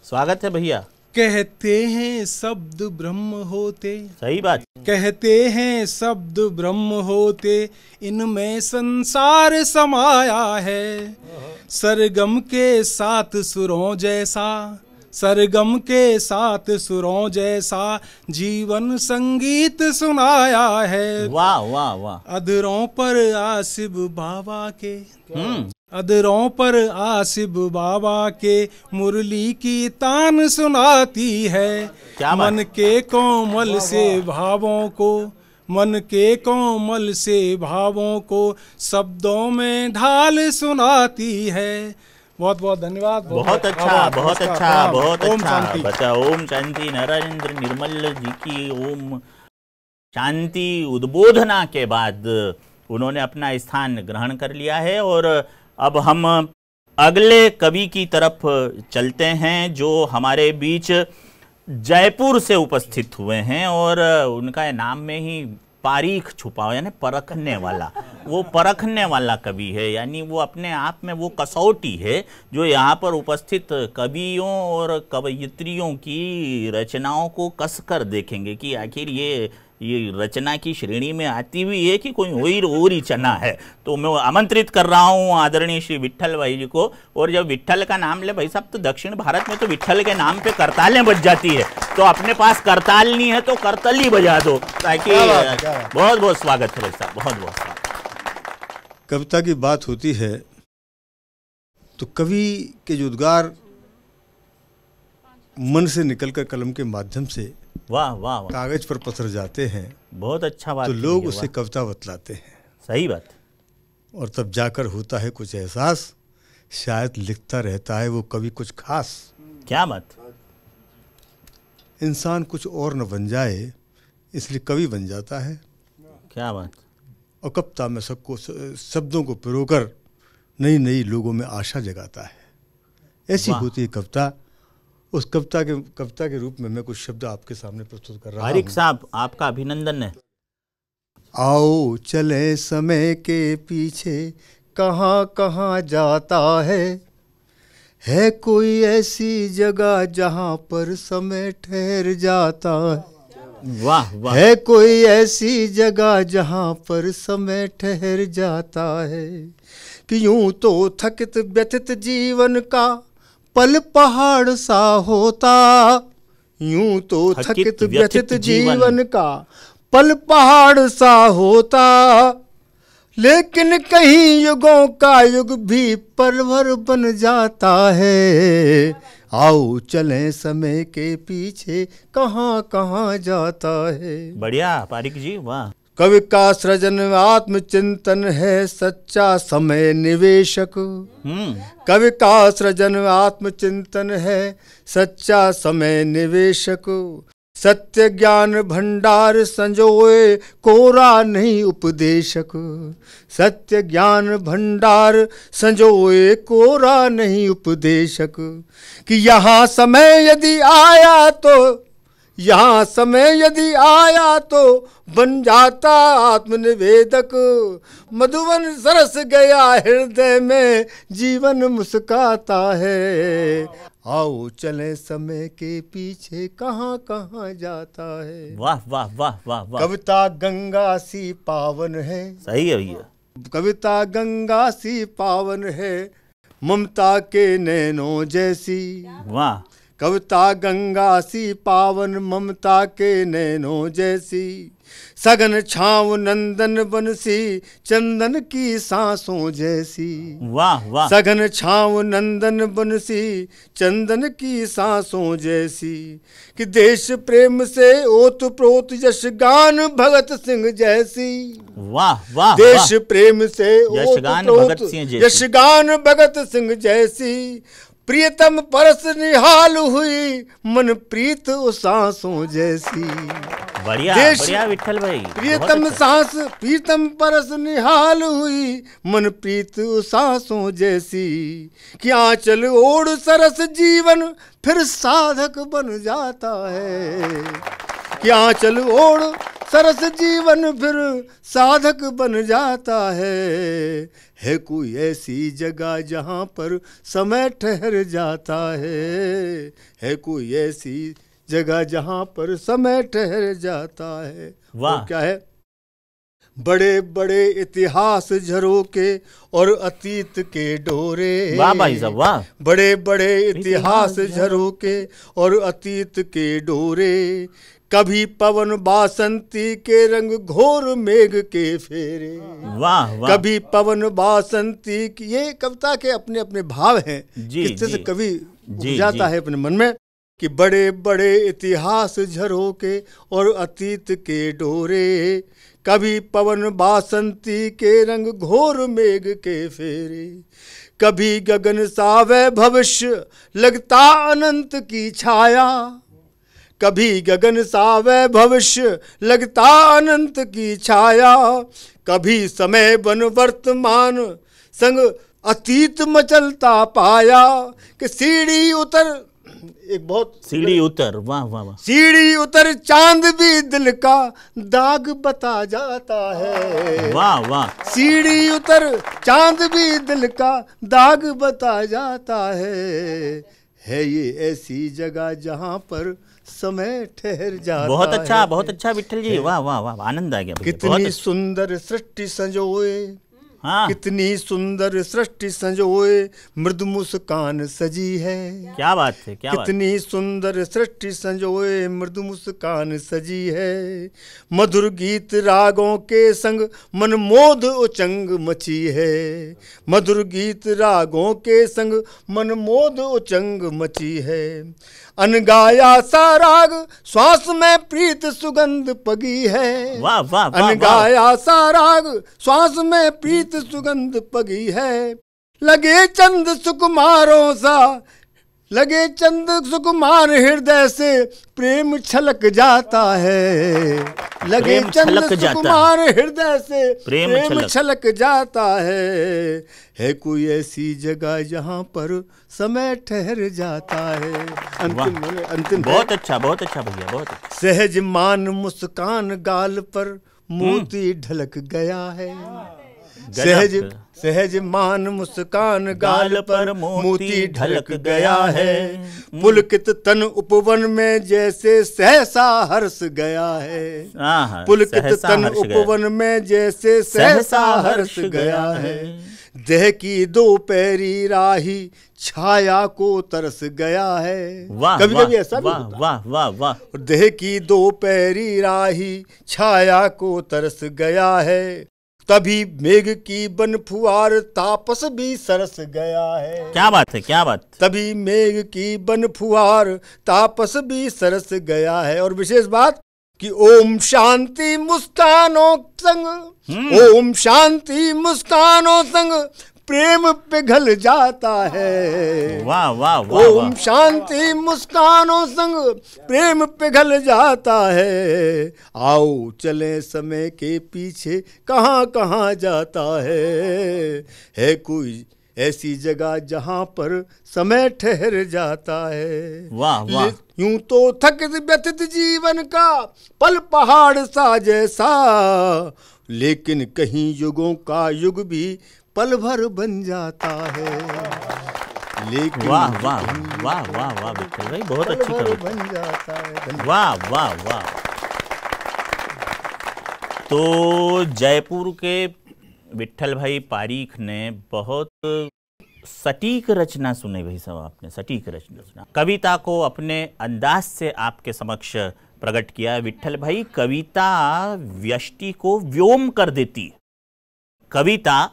स्वागत है भैया। कहते हैं शब्द ब्रह्म होते, सही बात, कहते हैं शब्द ब्रह्म होते, इनमें संसार समाया है। सरगम के साथ सुरों जैसा, सरगम के साथ सुरों जैसा जीवन संगीत सुनाया है। वाह वाह वाह। अधरों पर आसिफ बाबा के, अधरों पर आसिफ बाबा के मुरली की तान सुनाती है। क्या बात? मन के कोमल से भावों को, मन के कोमल से भावों को शब्दों में ढाल सुनाती है। बहुत बहुत धन्यवाद। बहुत अच्छा, बहुत अच्छा, बहुत ओम अच्छा। शांति। बचा ओम शांति। नरेंद्र निर्मल जी की ओम शांति उद्बोधना के बाद उन्होंने अपना स्थान ग्रहण कर लिया है और अब हम अगले कवि की तरफ चलते हैं जो हमारे बीच जयपुर से उपस्थित हुए हैं और उनका नाम में ही पारीख छुपा हुआ, यानी परखने वाला। वो परखने वाला कवि है, यानी वो अपने आप में वो कसौटी है जो यहाँ पर उपस्थित कवियों और कवयित्रियों की रचनाओं को कसकर देखेंगे कि आखिर ये रचना की श्रेणी में आती हुई है कि कोई और ही चना है। तो मैं आमंत्रित कर रहा हूँ आदरणीय श्री विट्ठल भाई जी को। और जब विट्ठल का नाम ले भाई साहब, तो दक्षिण भारत में तो विट्ठल के नाम पे करतालें बज जाती है, तो अपने पास करताल नहीं है तो करतल ही बजा दो, ताकि बहुत बहुत स्वागत है भाई साहब, बहुत बहुत स्वागत। कविता की बात होती है तो कवि के जो उद्गार मन से निकलकर कलम के माध्यम से वाह वाह वाह, कागज पर पसर जाते हैं, बहुत अच्छा बात। तो लोग उसे कविता बतलाते हैं। सही बात। और तब जाकर होता है कुछ एहसास, शायद लिखता रहता है वो कवि कुछ खास। क्या बात। इंसान कुछ और न बन जाए इसलिए कवि बन जाता है। क्या बात। और कविता में सबको शब्दों को पिरोकर नई नई लोगों में आशा जगाता है। ऐसी होती है कविता। उस कविता के रूप में मैं कुछ शब्द आपके सामने प्रस्तुत कर रहा हूँ। पारीख साहब, आपका अभिनंदन है। आओ चले समय के पीछे कहाँ कहाँ जाता है कोई ऐसी जगह जहाँ पर समय ठहर जाता है। वाह वाह। है कोई ऐसी जगह जहाँ पर समय ठहर जाता है कि यूं तो थकित व्यथित जीवन का पल पहाड़ सा होता, यूं तो थकित व्यथित जीवन का पल पहाड़ सा होता, लेकिन कहीं युगों का युग भी परवर बन जाता है। आओ चलें समय के पीछे कहाँ कहाँ जाता है। बढ़िया पारीख जी, वाह। कवि का सृजन आत्मचिंतन है सच्चा समय निवेशक। कवि का सृजन आत्मचिंतन है सच्चा समय निवेशक। सत्य ज्ञान भंडार संजोए कोरा नहीं उपदेशक। सत्य ज्ञान भंडार संजोए कोरा नहीं उपदेशक। कि यहाँ समय यदि आया तो, यहाँ समय यदि आया तो बन जाता आत्मनिवेदक। मधुवन सरस गया हृदय में जीवन मुस्काता है। आओ चले समय के पीछे कहाँ कहाँ जाता है। वाह वाह वाह वाह वाह। कविता गंगा सी पावन है। सही है भैया। कविता गंगा सी पावन है ममता के नैनों जैसी। वाह। कविता गंगा सी पावन ममता के नैनों जैसी। सघन छाव नंदन बंसी चंदन की सांसों जैसी। वाह वाह। सघन छाव नंदन बंसी चंदन की सांसों जैसी। कि देश प्रेम से ओत प्रोत यश गान भगत सिंह जैसी। वाह वाह। देश प्रेम से यश गान भगत सिंह जैसी। यश गान भगत सिंह जैसी। प्रियतम परस निहाल हुई मन प्रीत सांसों जैसी। बढ़िया बढ़िया विट्ठल भाई। प्रियतम सांस प्रीतम परस निहाल हुई मन प्रीत सांसों जैसी। कि आंचल ओढ़ सरस जीवन फिर साधक बन जाता है। कि आंचल ओढ़ सरस जीवन फिर साधक बन जाता है कोई ऐसी जगह जहाँ पर समय ठहर जाता है कोई ऐसी जगह जहाँ पर समय ठहर जाता है। वाह। क्या है। बड़े बड़े इतिहास झरोके और अतीत के डोरे। वाह भाई साहब वाह। बड़े बड़े इतिहास झरोके और अतीत के डोरे, कभी पवन बासंती के रंग घोर मेघ के फेरे। वाह वाह। कभी पवन बासंती की, ये कविता के अपने अपने भाव हैं, जी, किस तरह से जी। कवि जी, जाता जी। है अपने मन में कि बड़े बड़े इतिहास झरोके और अतीत के डोरे, कभी पवन बासंती के रंग घोर मेघ के फेरे, कभी गगन सावे भविष्य लगता अनंत की छाया, कभी गगन सावे भविष्य लगता अनंत की छाया, कभी समय बन वर्तमान संग अतीत मचलता पाया। कि सीढ़ी उतर, एक बहुत सीढ़ी उतर, वाह वाह वाह। सीढ़ी उतर चांद भी दिल का दाग बता जाता है। वाह वाह। सीढ़ी उतर चांद भी दिल का दाग बता जाता है ये ऐसी जगह जहां पर समय ठहर जाता बहुत अच्छा है। बहुत अच्छा विट्ठल जी, वाह वाह वाह, आनंद आ गया भैया, बहुत कितनी अच्छा। सुंदर सृष्टि संजोए, हाँ कितनी सुंदर सृष्टि संजोए मृदु मुस्कान सजी है। क्या बात है, क्या बात। कितनी सुंदर सृष्टि संजोए मृदु मुस्कान सजी है, मधुर गीत रागों के संग मनमोद उचंग मची है। मधुर गीत रागों के संग मनमोद उचंग मची है। अनगाया सा राग श्वास में प्रीत सुगंध पगी है। वाह वाह वाह। अनगाया सा राग श्वास में प्रीत सुगंध पगी है। लगे चंद सुकुमारों सा, लगे चंद सुकुमार हृदय से प्रेम छलक जाता है। लगे प्रेम चंद छलक जाता सुकुमार हृदय से प्रेम छलक जाता है कोई ऐसी जगह जहाँ पर समय ठहर जाता है। अंतिम बहुत अच्छा भैया, बहुत अच्छा। सहज मान मुस्कान गाल पर मोती ढलक गया है। सहज मान मुस्कान गाल पर मोती ढलक गया है। पुलकित तन उपवन में जैसे सहसा हर्ष गया है। पुलकित तन उपवन में जैसे सहसा हर्ष गया है। देह की दो पैरी राही छाया को तरस गया है। कभी कभी ऐसा भी होता है। वाह वाह वाह। देह की दो पैरी राही छाया को तरस गया है। तभी मेघ की बन फुहार तापस भी सरस गया है। क्या बात है, क्या बात। तभी मेघ की बन फुहार तापस भी सरस गया है। और विशेष बात कि ओम शांति मुस्कानों संग, ओम शांति मुस्कानों संग प्रेम पिघल जाता है। वाह वाह वाह। ओम शांति मुस्कानों संग प्रेम पिघल जाता है। आओ चले समय के पीछे कहाँ कहाँ जाता है कोई ऐसी जगह जहाँ पर समय ठहर जाता है। वाह वाह। यूं तो थकित व्यथित जीवन का पल पहाड़ सा जैसा, लेकिन कहीं युगों का युग भी पल भर बन जाता है। लेकिन वाह वाह वाह वाह वाह विट्ठल भाई, बहुत अच्छी कविता बन जाता है। वाह वाह वाह। तो जयपुर के विट्ठल भाई पारीख ने बहुत सटीक रचना सुनी भाई साहब, आपने सटीक रचना सुना, कविता को अपने अंदाज से आपके समक्ष प्रकट किया। विट्ठल भाई कविता व्यष्टि को व्योम कर देती है, कविता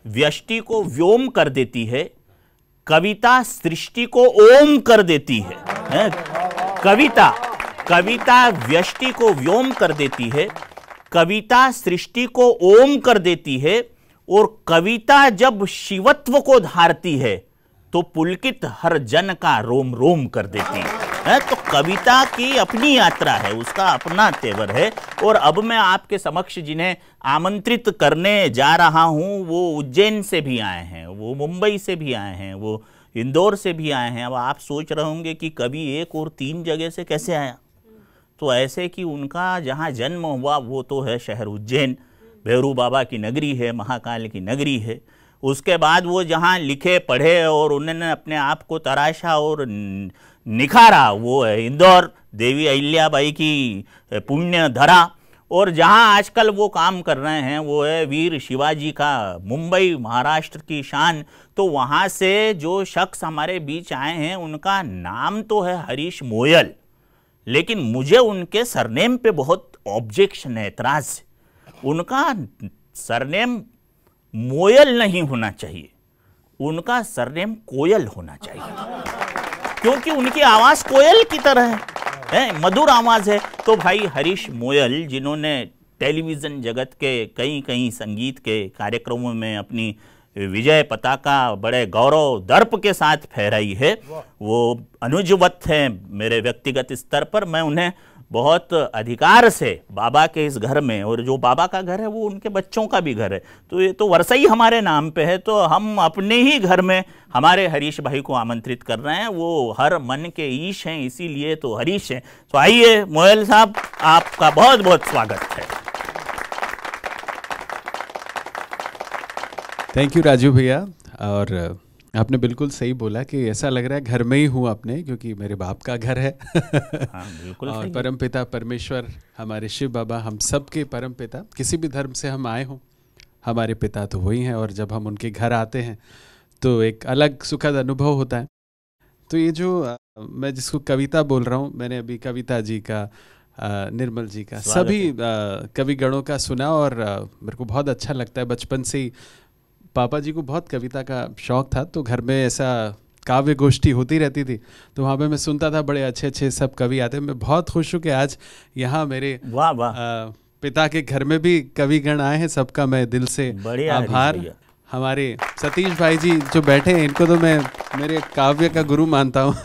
व्यष्टि को व्योम कर देती है, कविता सृष्टि को ओम कर देती है। कविता व्यष्टि को व्योम कर देती है, कविता सृष्टि को ओम कर देती है, और कविता जब शिवत्व को धारती है तो पुलकित हर जन का रोम रोम कर देती है। तो कविता की अपनी यात्रा है, उसका अपना तेवर है। और अब मैं आपके समक्ष जिन्हें आमंत्रित करने जा रहा हूं वो उज्जैन से भी आए हैं, वो मुंबई से भी आए हैं, वो इंदौर से भी आए हैं। अब आप सोच रहे होंगे कि कवि एक और तीन जगह से कैसे आया, तो ऐसे कि उनका जहां जन्म हुआ वो तो है शहर उज्जैन, भैरू बाबा की नगरी है, महाकाल की नगरी है। उसके बाद वो जहाँ लिखे पढ़े और उन्होंने अपने आप को तराशा और निखारा वो है इंदौर, देवी अहिल्याबाई की पुण्य धरा। और जहां आजकल वो काम कर रहे हैं वो है वीर शिवाजी का मुंबई, महाराष्ट्र की शान। तो वहां से जो शख्स हमारे बीच आए हैं उनका नाम तो है हरीश मोयल, लेकिन मुझे उनके सरनेम पे बहुत ऑब्जेक्शन है, एतराज है। उनका सरनेम मोयल नहीं होना चाहिए, उनका सरनेम कोयल होना चाहिए, क्योंकि उनकी आवाज कोयल की तरह है, मधुर आवाज है। तो भाई हरीश मोयल, जिन्होंने टेलीविजन जगत के कई कई संगीत के कार्यक्रमों में अपनी विजय पताका बड़े गौरव दर्प के साथ फहराई है, वो अनुजवत हैं मेरे व्यक्तिगत स्तर पर। मैं उन्हें बहुत अधिकार से बाबा के इस घर में, और जो बाबा का घर है वो उनके बच्चों का भी घर है, तो ये तो वरसा ही हमारे नाम पे है, तो हम अपने ही घर में हमारे हरीश भाई को आमंत्रित कर रहे हैं। वो हर मन के ईश हैं, इसीलिए तो हरीश हैं। तो आइए मोयल साहब, आपका बहुत बहुत स्वागत है। थैंक यू राजू भैया। और आपने बिल्कुल सही बोला कि ऐसा लग रहा है घर में ही हूँ अपने, क्योंकि मेरे बाप का घर है। हाँ, बिल्कुल और परम पिता परमेश्वर, हमारे शिव बाबा, हम सब के परम पिता, किसी भी धर्म से हम आए हों, हमारे पिता तो वही हैं। और जब हम उनके घर आते हैं तो एक अलग सुखद अनुभव होता है। तो ये जो मैं जिसको कविता बोल रहा हूँ, मैंने अभी कविता जी का, निर्मल जी का, सभी कवि गणों का सुना, और मेरे को बहुत अच्छा लगता है। बचपन से ही पापा जी को बहुत कविता का शौक़ था, तो घर में ऐसा काव्य गोष्ठी होती रहती थी, तो वहाँ पे मैं सुनता था, बड़े अच्छे अच्छे सब कवि आते। मैं बहुत खुश हूँ कि आज यहाँ मेरे पिता के घर में भी कविगण आए हैं, सबका मैं दिल से आभार। हमारे सतीश भाई जी जो बैठे हैं, इनको तो मैं मेरे काव्य का गुरु मानता हूँ।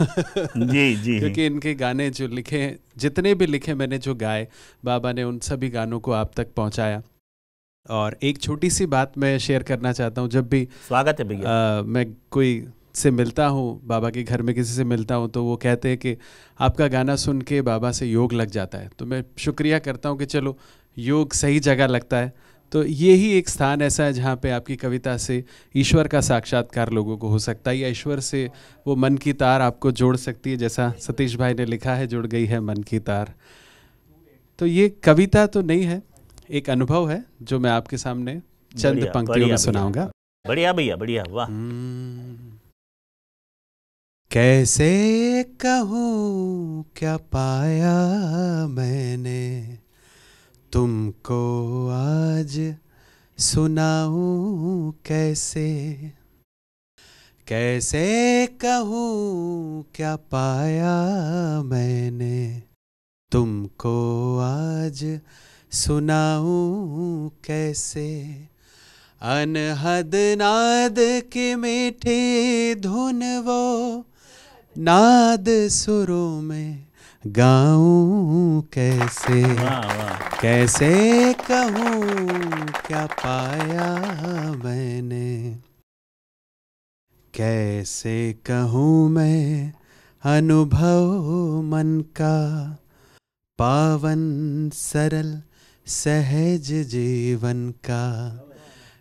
जी जी, क्योंकि इनके गाने जो लिखे, जितने भी लिखे मैंने, जो गाए, बाबा ने उन सभी गानों को आप तक पहुँचाया। और एक छोटी सी बात मैं शेयर करना चाहता हूँ। जब भी स्वागत है भैया, मैं कोई से मिलता हूँ, बाबा के घर में किसी से मिलता हूँ, तो वो कहते हैं कि आपका गाना सुन के बाबा से योग लग जाता है। तो मैं शुक्रिया करता हूँ कि चलो योग सही जगह लगता है। तो ये ही एक स्थान ऐसा है जहाँ पे आपकी कविता से ईश्वर का साक्षात्कार लोगों को हो सकता है, या ईश्वर से वो मन की तार आपको जोड़ सकती है, जैसा सतीश भाई ने लिखा है, जुड़ गई है मन की तार। तो ये कविता तो नहीं है, एक अनुभव है जो मैं आपके सामने चंद पंक्तियों में सुनाऊंगा। बढ़िया भैया, बढ़िया, वाह। कैसे कहूँ क्या पाया मैंने, तुमको आज सुनाऊं कैसे। कैसे कहूँ क्या पाया मैंने, तुमको आज सुनाऊं कैसे। अनहद नाद के मीठे धुन वो नाद सुरों में गाऊं कैसे। कैसे कहूँ क्या पाया मैंने, कैसे कहूँ मैं अनुभव मन का, पावन सरल सहज जीवन का।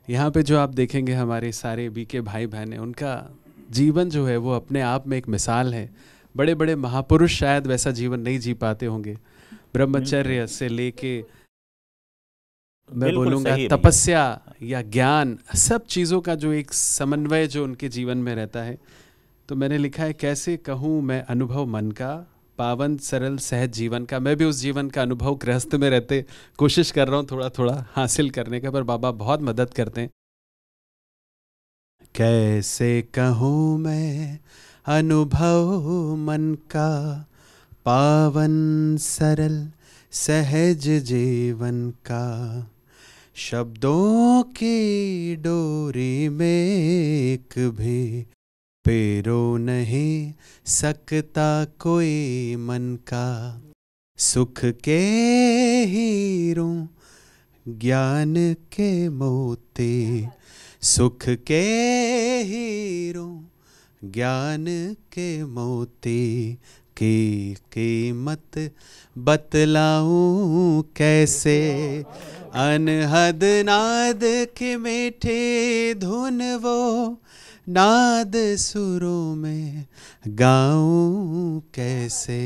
यहाँ पे जो आप देखेंगे हमारे सारे बीके भाई बहन हैं, उनका जीवन जो है वो अपने आप में एक मिसाल है। बड़े बड़े महापुरुष शायद वैसा जीवन नहीं जी पाते होंगे। ब्रह्मचर्य से लेके मैं बोलूँगा तपस्या या ज्ञान, सब चीज़ों का जो एक समन्वय जो उनके जीवन में रहता है। तो मैंने लिखा है कैसे कहूँ मैं अनुभव मन का, पावन सरल सहज जीवन का। मैं भी उस जीवन का अनुभव गृहस्थ में रहते कोशिश कर रहा हूँ थोड़ा थोड़ा हासिल करने का, पर बाबा बहुत मदद करते हैं। कैसे कहूँ मैं अनुभव मन का, पावन सरल सहज जीवन का। शब्दों की डोरी में एक भी पेरो नहीं सकता कोई मन का। सुख के हीरों ज्ञान के मोती, सुख के हीरों ज्ञान के मोती की कीमत बतलाऊं कैसे। अनहद नाद के मीठे धुन वो नाद सुरों में गाऊं कैसे।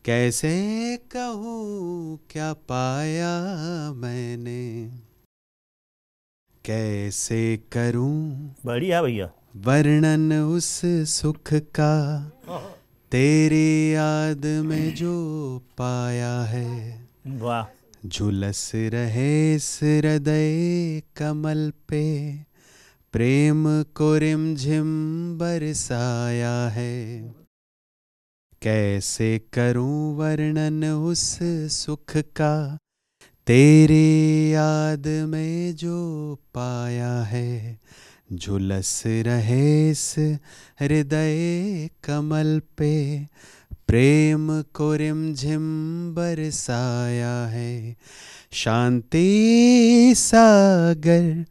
कैसे कहूँ क्या पाया मैंने, कैसे करूं बढ़िया भैया वर्णन उस सुख का, तेरी याद में जो पाया है। वाह। झुलस रहे इस हृदय कमल पे, प्रेम को रिमझिम बरसाया है। कैसे करूं वर्णन उस सुख का, तेरी याद में जो पाया है। झुलस रहे इस हृदय कमल पे, प्रेम को रिमझिम बरसाया है। शांति सागर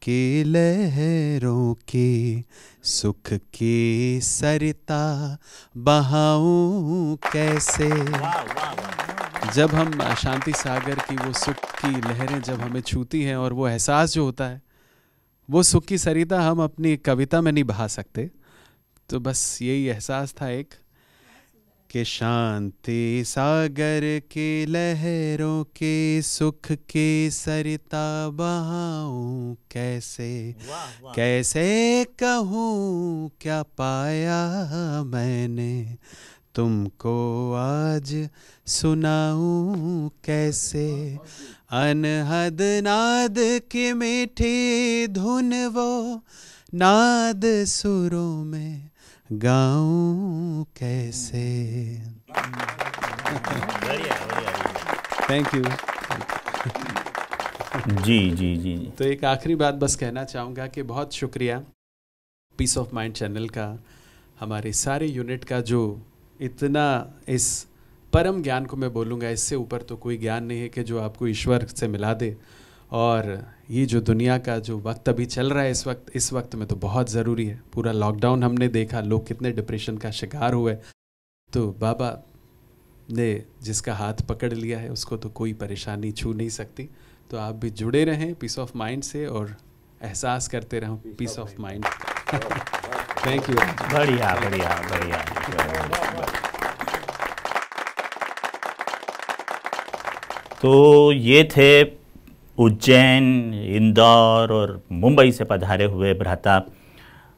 की लहरों की, सुख की सरिता बहाऊं कैसे। जब हम शांति सागर की वो सुख की लहरें जब हमें छूती हैं और वो एहसास जो होता है, वो सुख की सरिता हम अपनी कविता में नहीं बहा सकते। तो बस यही एहसास था एक, कि शांति सागर की लहरों की, सुख की सरिता बहाऊं कैसे। कैसे कहूँ क्या पाया मैंने, तुमको आज सुनाऊं कैसे। अनहद नाद की मीठी धुन वो, नाद सुरों में गाऊं कैसे। Thank you. जी जी जी। तो एक आखिरी बात बस कहना चाहूँगा कि बहुत शुक्रिया पीस ऑफ माइंड चैनल का, हमारे सारे यूनिट का, जो इतना इस परम ज्ञान को मैं बोलूँगा, इससे ऊपर तो कोई ज्ञान नहीं है कि जो आपको ईश्वर से मिला दे। और ये जो दुनिया का जो वक्त अभी चल रहा है इस वक्त में तो बहुत ज़रूरी है। पूरा लॉकडाउन हमने देखा, लोग कितने डिप्रेशन का शिकार हुए। तो बाबा ने जिसका हाथ पकड़ लिया है उसको तो कोई परेशानी छू नहीं सकती। तो आप भी जुड़े रहें पीस ऑफ माइंड से और एहसास करते रहें peace of mind. Thank you. बढ़िया बढ़िया बढ़िया। तो ये थे उज्जैन, इंदौर और मुंबई से पधारे हुए भ्राता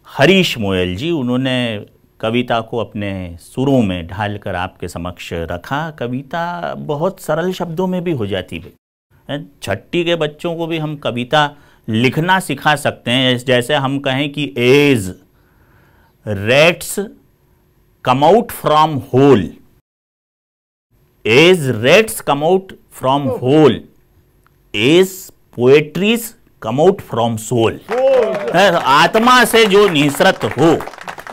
हरीश मोयल जी। उन्होंने कविता को अपने सुरों में ढालकर आपके समक्ष रखा। कविता बहुत सरल शब्दों में भी हो जाती है। छठी के बच्चों को भी हम कविता लिखना सिखा सकते हैं। जैसे हम कहें कि as rats come out from hole, as rats come out from hole, as poetries come out from soul. आत्मा से जो निसरत हो,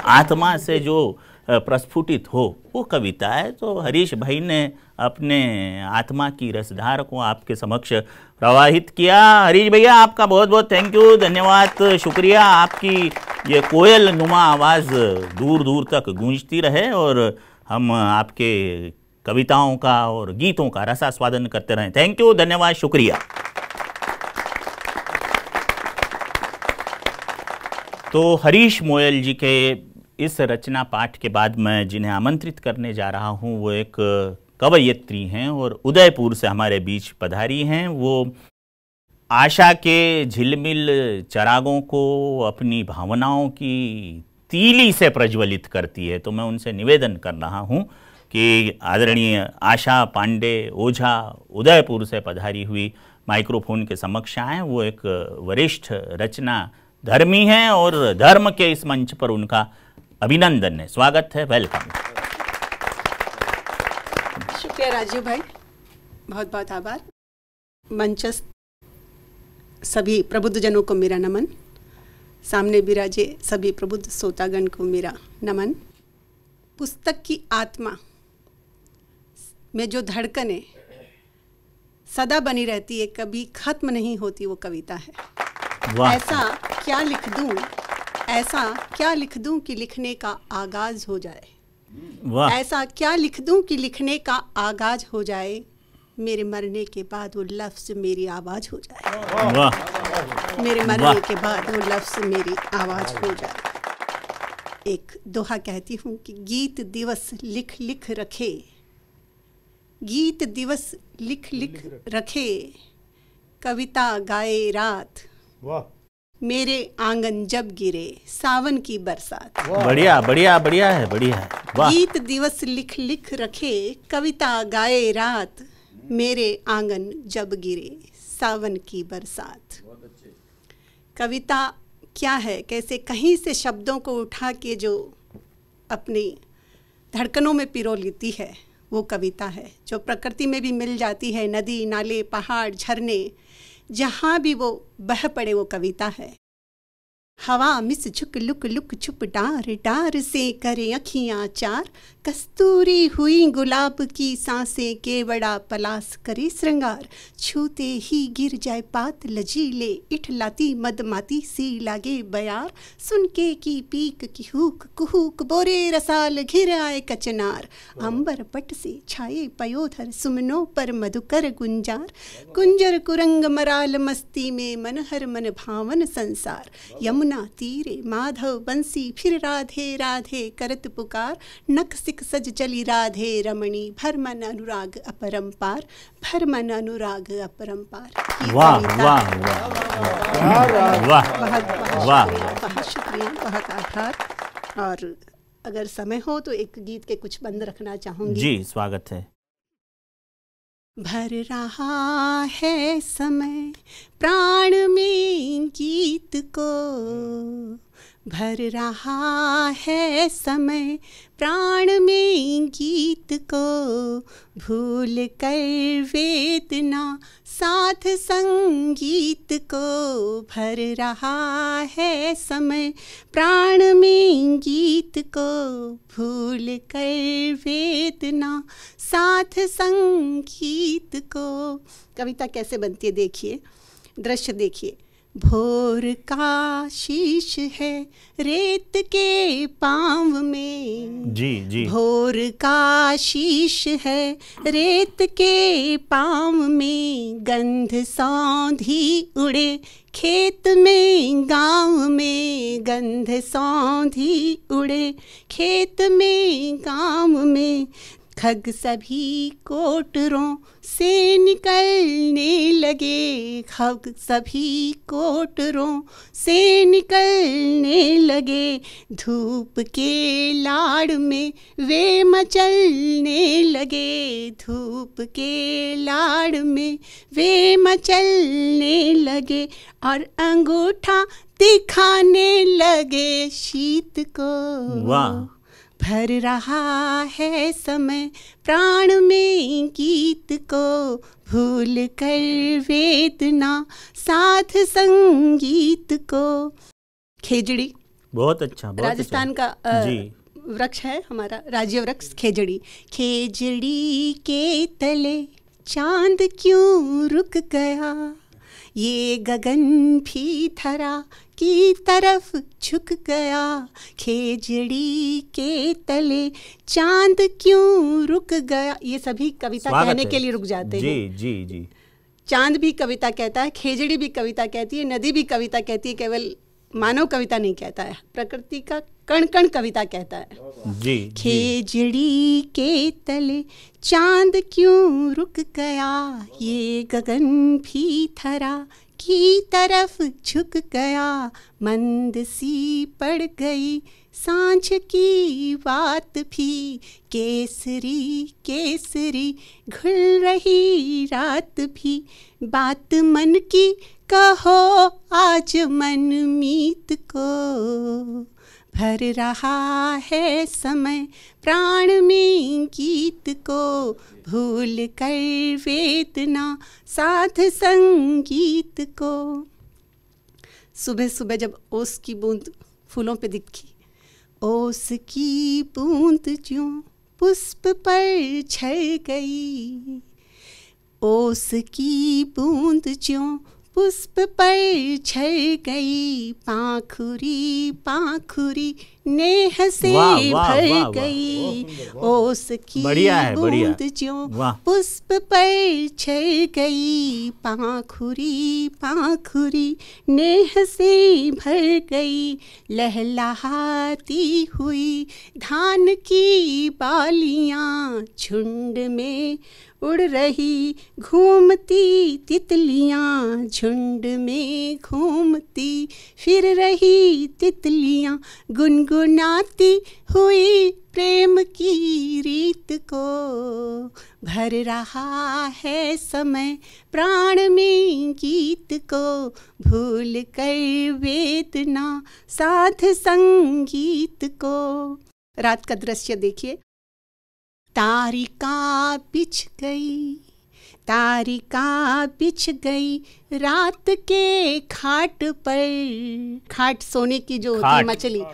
आत्मा से जो प्रस्फुटित हो, वो कविता है। तो हरीश भाई ने अपने आत्मा की रसधार को आपके समक्ष प्रवाहित किया। हरीश भैया आपका बहुत बहुत थैंक यू, धन्यवाद, शुक्रिया। आपकी ये कोयल नुमा आवाज़ दूर दूर तक गूंजती रहे और हम आपके कविताओं का और गीतों का रसास्वादन करते रहें। थैंक यू, धन्यवाद, शुक्रिया। तो हरीश मोयल जी के इस रचना पाठ के बाद मैं जिन्हें आमंत्रित करने जा रहा हूं वो एक कवयित्री हैं और उदयपुर से हमारे बीच पधारी हैं। वो आशा के झिलमिल चरागों को अपनी भावनाओं की तीली से प्रज्वलित करती है। तो मैं उनसे निवेदन कर रहा हूं कि आदरणीय आशा पांडे ओझा उदयपुर से पधारी हुई माइक्रोफोन के समक्ष आएँ। वो एक वरिष्ठ रचना धर्मी हैं और धर्म के इस मंच पर उनका अभिनंदन है, स्वागत है, वेलकम। शुक्रिया राजीव भाई, बहुत बहुत आभार। मंचस्थ सभी प्रबुद्ध जनों को मेरा नमन, सामने विराजे सभी प्रबुद्ध श्रोतागण को मेरा नमन। पुस्तक की आत्मा में जो धड़कनें सदा बनी रहती है, कभी खत्म नहीं होती, वो कविता है। ऐसा क्या लिख दूं, ऐसा क्या लिख दूं कि लिखने का आगाज हो जाए। ऐसा क्या लिख दूं कि लिखने का आगाज हो जाए, मेरे मरने के बाद वो लफ्ज मेरी आवाज हो जाए। मेरे मरने के बाद वो लफ्ज मेरी आवाज हो जाए। एक दोहा कहती हूँ कि गीत दिवस लिख लिख रखे, गीत दिवस लिख लिख रखे, कविता गाए रात, वाह, मेरे आंगन जब गिरे सावन की बरसात। बढ़िया बढ़िया बढ़िया है, बढ़िया है, वाह। गीत दिवस लिख लिख रखे, कविता गाए रात, मेरे आंगन जब गिरे सावन की बरसात। कविता क्या है, कैसे कहीं से शब्दों को उठा के जो अपनी धड़कनों में पिरो लेती है, वो कविता है। जो प्रकृति में भी मिल जाती है, नदी नाले पहाड़ झरने, जहाँ भी वो बह पड़े वो कविता है। हवा मिस झुक लुक लुक छुप डार डार से करे अखियाँ चार, कस्तूरी हुई गुलाब की सांसें केवड़ा पलास करे श्रृंगार, छूते ही गिर जाए पात लजीले इठलाती मदमाती सी लागे बयार, सुनके की पीक की हुक कुहुक बोरे रसाल घिर आए कचनार, अंबर पट से छाए पयोधर सुमनों पर मधुकर गुंजार, कुंजर कुरंग मराल मस्ती में मनहर मन भावन संसार, यमुना तीरे माधव बंसी फिर राधे राधे करत पुकार, नख सिख सज चली राधे रमणी, भरमन अनुराग अपरंपार, भरमन अनुराग अपरंपार। वाह वाह वाह वाह वाह, बहुत शुक्रिया, बहुत आभार। और अगर समय हो तो एक गीत के कुछ बंद रखना चाहूंगी। जी, स्वागत है। भर रहा है समय प्राण में गीत को, भर रहा है समय प्राण में गीत को, भूल कर वेदना साथ संगीत को, भर रहा है समय प्राण में गीत को, भूल कर वेदना साथ संगीत को। कविता कैसे बनती है देखिए, दृश्य देखिए। भोर का शीश है रेत के पाँव में, जी जी, भोर का शीश है रेत के पाँव में, गंध सौंधी उड़े खेत में गाँव में, गंध सौंधी उड़े खेत में गाँव में, खग सभी कोटरों से निकलने लगे, खग सभी कोटरों से निकलने लगे, धूप के लाड़ में वे मचलने लगे, धूप के लाड़ में वे मचलने लगे, और अंगूठा दिखाने लगे शीत को। वाह। भर रहा है समय प्राण में गीत को, भूल कर वेदना साथ संगीत को। खेजड़ी बहुत अच्छा, बहुत राजस्थान अच्छा। का जी, वृक्ष है हमारा, राज्य वृक्ष खेजड़ी। खेजड़ी के तले चांद क्यों रुक गया, ये गगन भी धरा की तरफ झुक गया, खेजड़ी के तले चांद क्यों रुक गया। ये सभी कविता कहने के लिए रुक जाते हैं। जी जी जी। चांद भी कविता कहता है, खेजड़ी भी कविता कहती है, नदी भी कविता कहती है, केवल मानव कविता नहीं कहता है, प्रकृति का कण कण कविता कहता है। जी, खेजड़ी के तले चांद क्यों रुक गया, ये गगन भी धरा की तरफ झुक गया, मंद सी पड़ गई सांझ की बात भी, केसरी केसरी घुल रही रात भी, बात मन की कहो आज मन मीत को। भर रहा है समय प्राण में गीत को, भूल कर वेदना साथ संगीत को। सुबह सुबह जब ओस की बूंद फूलों पे दिखी, ओस की बूंद ज्यों पुष्प पर झड़ गई, ओस की बूंद ज्यों पुष्प पर झड़ गई, पाखुरी पाखुरी नेह से भर गई, ओस की बूंद ज्यों पुष्प पर झड़ गई, पाखुरी पाखुरी नेह से भर गई, लहलहाती हुई धान की बालियां झुंड में उड़ रही घूमती तितलियां, झुंड में घूमती फिर रही तितलियां, गुनगुनाती हुई प्रेम की रीत को। भर रहा है समय प्राण में गीत को, भूल कर वेदना साथ संगीत को। रात का दृश्य देखिए। तारिका बिछ गई, तारिका बिछ गई रात के खाट पर। खाट सोने की जो होती है मछली,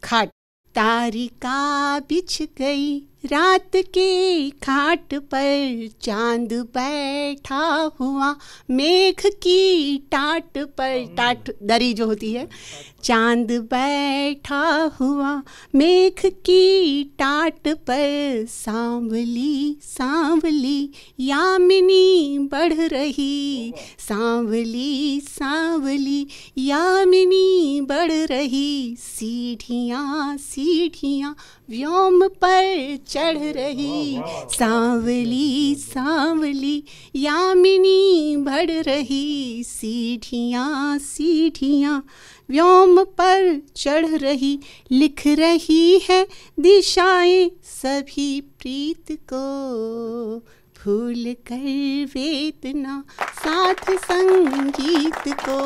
खाट। तारिका बिछ गई रात के खाट पर, चांद बैठा हुआ मेघ की टाट पर। टाट दरी जो होती है। चांद बैठा हुआ मेघ की टाट पर, सांवली सांवली यामिनी बढ़ रही, सांवली सांवली यामिनी बढ़ रही। सीढ़ियाँ सीढ़ियाँ व्योम पर चढ़ रही, सांवली सांवली यामिनी बढ़ रही। सीढ़ियाँ सीढ़ियाँ व्योम पर चढ़ रही, लिख रही है दिशाएं सभी प्रीत को। भूल कर वेदना साथ संगीत को,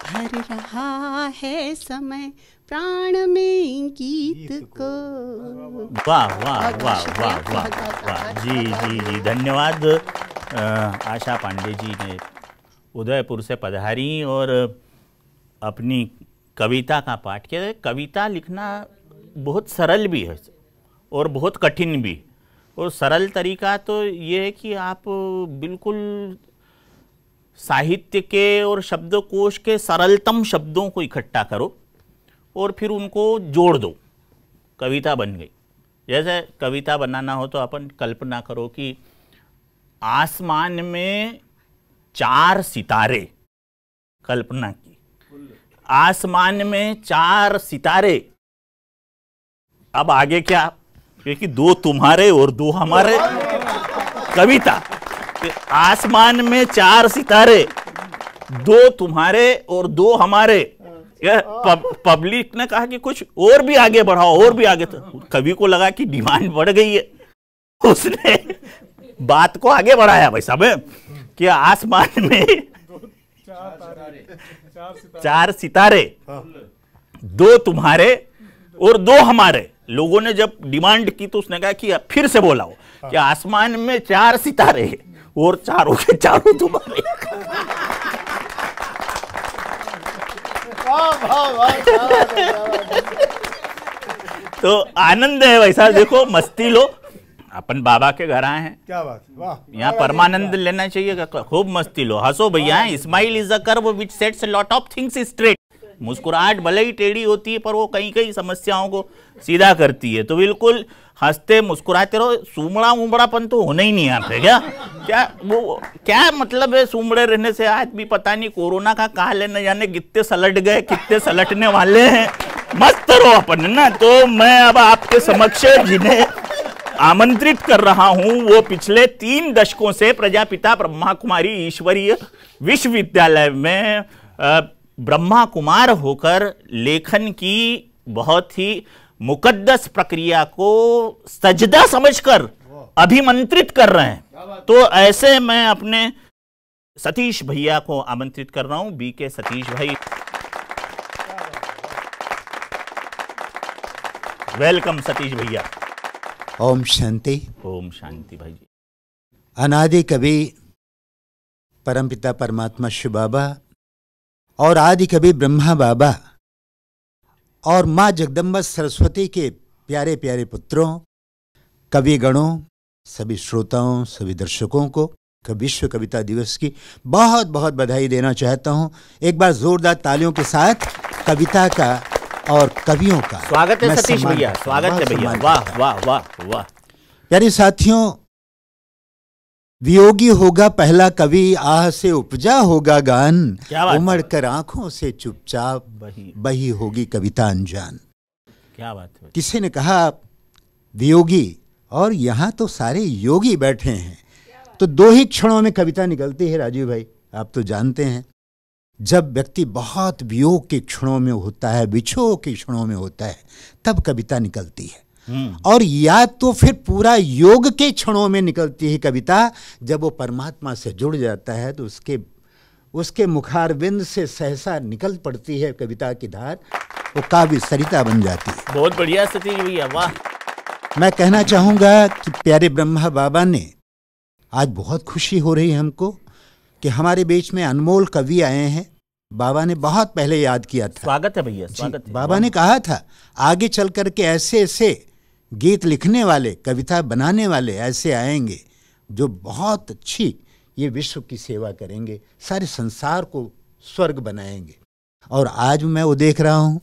भर रहा है समय प्राण में गीत को। वाह वाह वाह वाह वाह वाह, जी जी जी, धन्यवाद। आशा पांडे जी ने उदयपुर से पधारी और अपनी कविता का पाठ किया। कविता लिखना बहुत सरल भी है और बहुत कठिन भी। और सरल तरीका तो ये है कि आप बिल्कुल साहित्य के और शब्दकोश के सरलतम शब्दों को इकट्ठा करो और फिर उनको जोड़ दो, कविता बन गई। जैसे कविता बनाना हो तो अपन कल्पना करो कि आसमान में 4 सितारे, कल्पना की आसमान में 4 सितारे। अब आगे क्या, क्योंकि 2 तुम्हारे और 2 हमारे, कविता। आसमान में 4 सितारे, 2 तुम्हारे और 2 हमारे। पब्लिक ने कहा कि कुछ और भी आगे बढ़ाओ, और भी आगे। तो कवि को लगा कि डिमांड बढ़ गई है, उसने बात को आगे बढ़ाया भाई साहब कि आसमान में 4 सितारे, 2 तुम्हारे और 2 हमारे। लोगों ने जब डिमांड की तो उसने कहा कि फिर से बोलाओ कि आसमान में 4 सितारे और चारों के चारों तुम्हारे। तो आनंद है वैसा, देखो मस्ती लो। अपन बाबा के घर आए हैं, क्या बात, वाह। यहाँ परमानंद लेना चाहिए, खूब मस्ती लो, हंसो भैया। Smile is a curve which sets lot of things straight. मुस्कुराहट भले ही टेढ़ी होती है पर वो कई कई समस्याओं को सीधा करती है। तो बिल्कुल हंसते मुस्कुराते रहो। सूमड़ा उमड़ापन तो होना ही नहीं यहाँ पे। क्या मतलब है सूमड़े रहने से? आदमी पता नहीं कोरोना का काल है, न जाने कितने सलट गए, कितने सलटने वाले हैं। मस्त रहो अपन ना। तो मैं अब आपके समक्ष जिन्हें आमंत्रित कर रहा हूं वो पिछले 3 दशकों से प्रजापिता ब्रह्मा कुमारी ईश्वरीय विश्वविद्यालय में ब्रह्मा कुमार होकर लेखन की बहुत ही मुकद्दस प्रक्रिया को सजदा समझकर अभिमंत्रित कर रहे हैं। तो ऐसे मैं अपने सतीश भैया को आमंत्रित कर रहा हूं, बीके सतीश भाई। वेलकम सतीश भैया। ओम शांति। ओम शांति भाई जी। अनादि कवि परमपिता परमात्मा शिव बाबा और आदि कवि ब्रह्मा बाबा और माँ जगदम्बा सरस्वती के प्यारे प्यारे पुत्रों, कवि गणों, सभी श्रोताओं, सभी दर्शकों को विश्व कविता दिवस की बहुत बहुत बधाई देना चाहता हूँ। एक बार जोरदार तालियों के साथ कविता का और कवियों का स्वागत है सतीश भैया। स्वागत है भैया। वाह वाह वाह वाह। प्यारे साथियों, वियोगी होगा पहला कवि, आह से उपजा होगा गान, उमड़ कर आंखों से चुपचाप बही होगी कविता अनजान। क्या बात है। किसी ने कहा वियोगी, और यहाँ तो सारे योगी बैठे हैं। तो 2 ही क्षणों में कविता निकलती है राजीव भाई, आप तो जानते हैं। जब व्यक्ति बहुत वियोग के क्षणों में होता है, विछोह के क्षणों में होता है, तब कविता निकलती है। और या तो फिर पूरा योग के क्षणों में निकलती है कविता, जब वो परमात्मा से जुड़ जाता है तो उसके मुखारविंद से सहसा निकल पड़ती है कविता की धार, वो काव्य सरिता बन जाती है। बहुत बढ़िया सतीश भैया, वाह। मैं कहना चाहूँगा कि प्यारे ब्रह्मा बाबा ने, आज बहुत खुशी हो रही है हमको कि हमारे बीच में अनमोल कवि आए हैं। बाबा ने बहुत पहले याद किया था। स्वागत है भैया, स्वागत है। बाबा ने कहा था आगे चल कर के ऐसे ऐसे गीत लिखने वाले, कविता बनाने वाले ऐसे आएंगे जो बहुत अच्छी ये विश्व की सेवा करेंगे, सारे संसार को स्वर्ग बनाएंगे। और आज मैं वो देख रहा हूँ,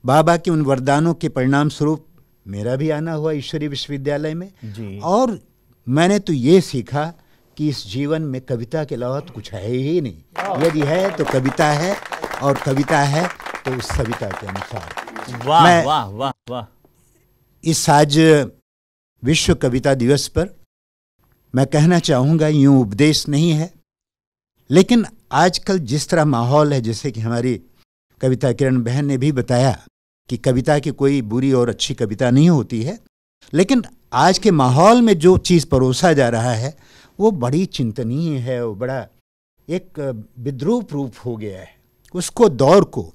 बाबा के उन वरदानों के परिणाम स्वरूप मेरा भी आना हुआ ईश्वरीय विश्वविद्यालय में जी। और मैंने तो ये सीखा कि इस जीवन में कविता के अलावा तो कुछ है ही नहीं, यदि है तो कविता है, और कविता है तो उस कविता के अनुसार। वाह वाह वाह वाह। इस आज विश्व कविता दिवस पर मैं कहना चाहूँगा, यूँ उपदेश नहीं है, लेकिन आजकल जिस तरह माहौल है, जैसे कि हमारी कविता किरण बहन ने भी बताया कि कविता की कोई बुरी और अच्छी कविता नहीं होती है, लेकिन आज के माहौल में जो चीज़ परोसा जा रहा है वो बड़ी चिंतनीय है, वो बड़ा एक विद्रूप रूप हो गया है। उसको दौर को,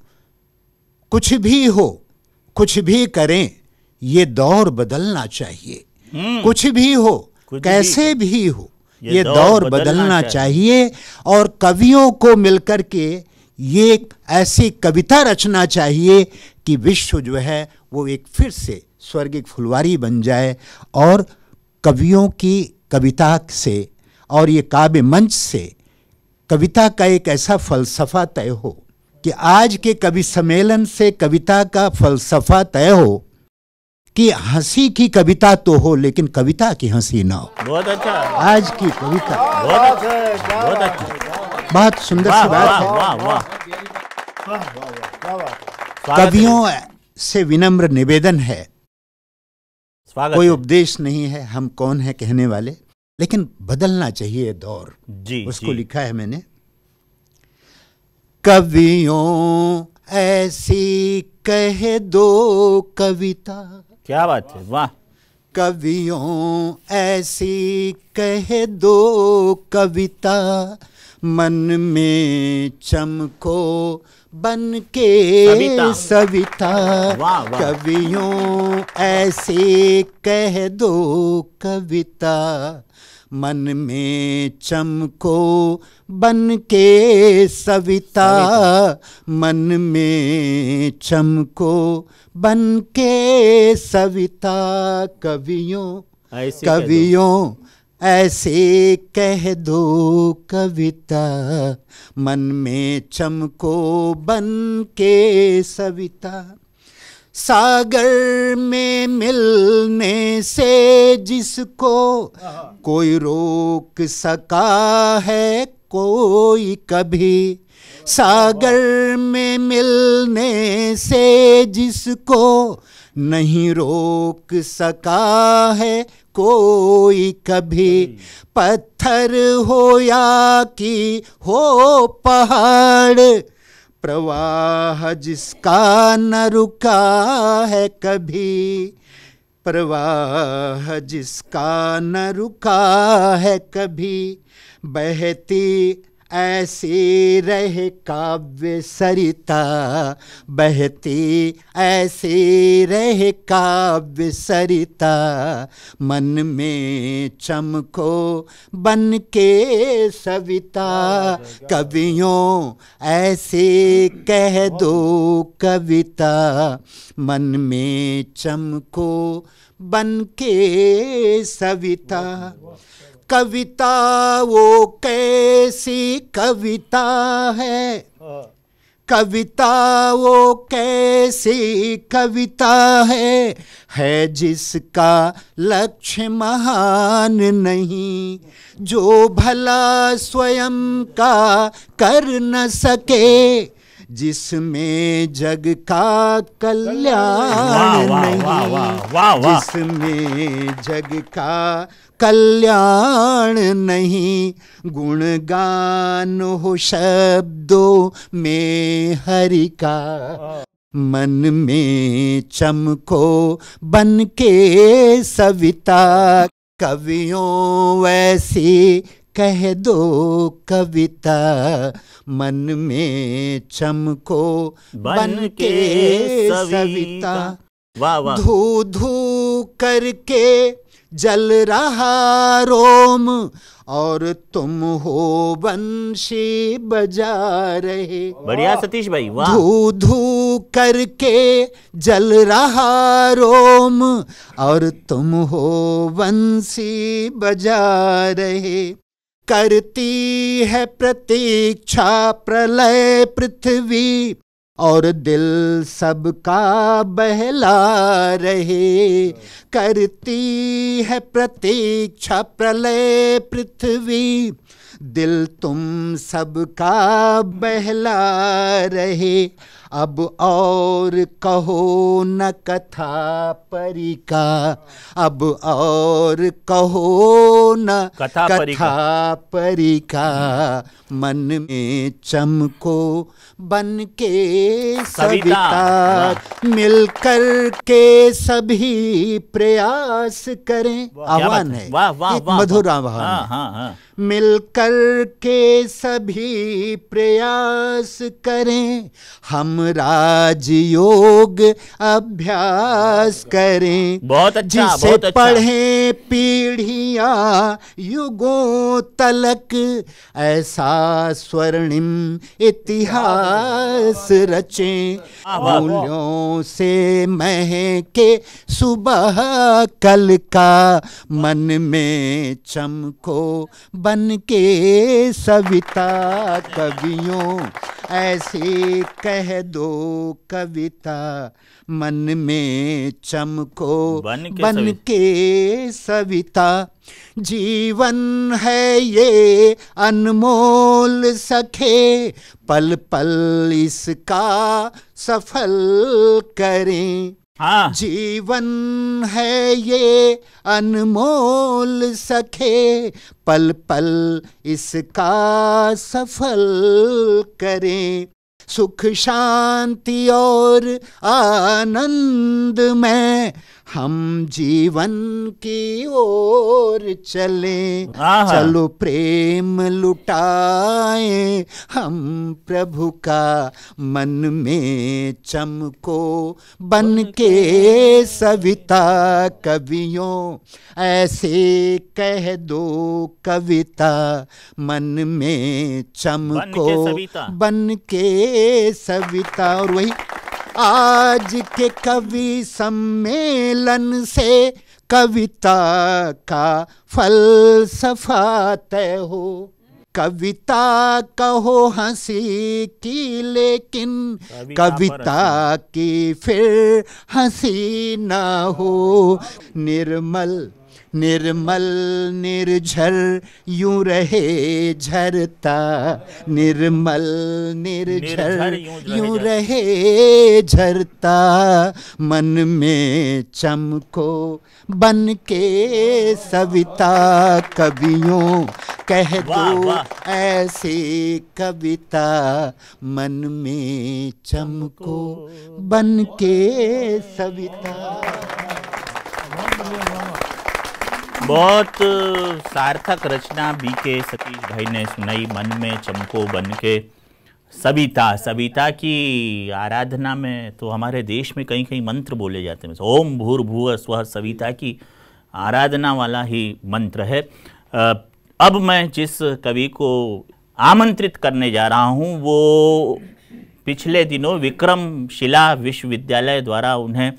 कुछ भी हो, कुछ भी करें, ये दौर बदलना चाहिए। कुछ भी हो, कैसे भी हो, ये दौर बदलना चाहिए। और कवियों को मिलकर के ये ऐसी कविता रचना चाहिए कि विश्व जो है वो एक फिर से स्वर्गिक फुलवारी बन जाए, और कवियों की कविता से और ये काव्य मंच से कविता का एक ऐसा फलसफा तय हो कि आज के कवि सम्मेलन से कविता का फलसफा तय हो कि हंसी की कविता तो हो, लेकिन कविता की हंसी ना हो। बहुत अच्छा। आज की कविता बहुत अच्छा, बहुत अच्छा, बहुत सुंदर सी बात है। वाह वाह। कवियों से विनम्र निवेदन है, कोई है। उपदेश नहीं है, हम कौन है कहने वाले, लेकिन बदलना चाहिए दौर जी। उसको जी। लिखा है मैंने। कवियों ऐसी कह दो कविता, क्या बात है, वाह। कवियों ऐसी कह दो कविता, मन में चमको बन के सविता। वाह, वाह। कवियों ऐसे कह दो कविता, मन में चमको बन के सविता, मन में चमको बन के सविता। कवियों ऐसे कह दो कविता, मन में चमको बन के सविता। सागर में मिलने से जिसको कोई रोक सका है कोई कभी, सागर में मिलने से जिसको नहीं रोक सका है कोई कभी, पत्थर हो या कि हो पहाड़, प्रवाह जिसका न रुका है कभी, प्रवाह जिसका न रुका है कभी, बहती ऐसी रहे काव्य सरिता, बहती ऐसी रहे काव्य सरिता, मन में चमको बन के सविता। कवियों ऐसे कह दो कविता, मन में चमको बन के सविता। कविता वो कैसी कविता है, कविता वो कैसी कविता है जिसका लक्ष्य महान नहीं, जो भला स्वयं का कर न सके, जिसमें जग का कल्याण नहीं, जिसमें जग का कल्याण नहीं, गुणगान हो शब्दों में हरि का, मन में चमको बन के सविता, कवियों वैसी कह दो कविता, मन में चमको बन के सविता। वाह वाह। धू धू करके जल रहा रोम और तुम हो बंशी बजा रहे। बढ़िया सतीश भाई, वाह। धू धू करके जल रहा रोम और तुम हो बंसी बजा रहे। करती है प्रतीक्षा प्रलय पृथ्वी और दिल सबका बहला रहे। करती है प्रतीक्षा प्रलय पृथ्वी, दिल तुम सबका बहला रहे। अब और कहो न कथा परी का, अब और कहो न कथा परी का, मन में चमको बन के सविता। मिलकर के सभी प्रयास करें। आह्वान है, एक मधुर आह्वान है। मिलकर के सभी प्रयास करें, हम राजयोग अभ्यास करें। बहुत अच्छा, जिसे बहुत अच्छा। पढ़ें पीढ़ियां युगों तलक, ऐसा स्वर्णिम इतिहास रचें। मूल्यों से महके सुबह कल का, मन में चमको बन के सविता। कवियों ऐसे कह दो कविता, मन में चमको बन के सविता। जीवन है ये अनमोल सखे, पल पल इसका सफल करें। हाँ। जीवन है ये अनमोल सखे, पल पल इसका सफल करें। सुख शांति और आनंद में हम जीवन की ओर चलें। चलो प्रेम लुटाएं हम प्रभु का, मन में चमको बन के सविता। कवियों ऐसे कह दो कविता, मन में चमको बन के सविता। और वही आज के कवि सम्मेलन से कविता का फलसफा तय हो। कविता कहो हंसी की, लेकिन कविता की फिर हंसी ना हो। निर्मल निर्मल निर्झर यूं रहे झरता, निर्मल निर्झर यूं रहे झरता। मन में चमको बन के सविता। कवियों कह दो ऐसी कविता, मन में चमको बन के सविता। बहुत सार्थक रचना बीके सतीश भाई ने सुनाई, मन में चमको बन के सविता। सविता की आराधना में तो हमारे देश में कहीं कहीं मंत्र बोले जाते हैं। ओम भूर्भुवः स्वः सविता की आराधना वाला ही मंत्र है। अब मैं जिस कवि को आमंत्रित करने जा रहा हूँ वो पिछले दिनों विक्रमशिला विश्वविद्यालय द्वारा उन्हें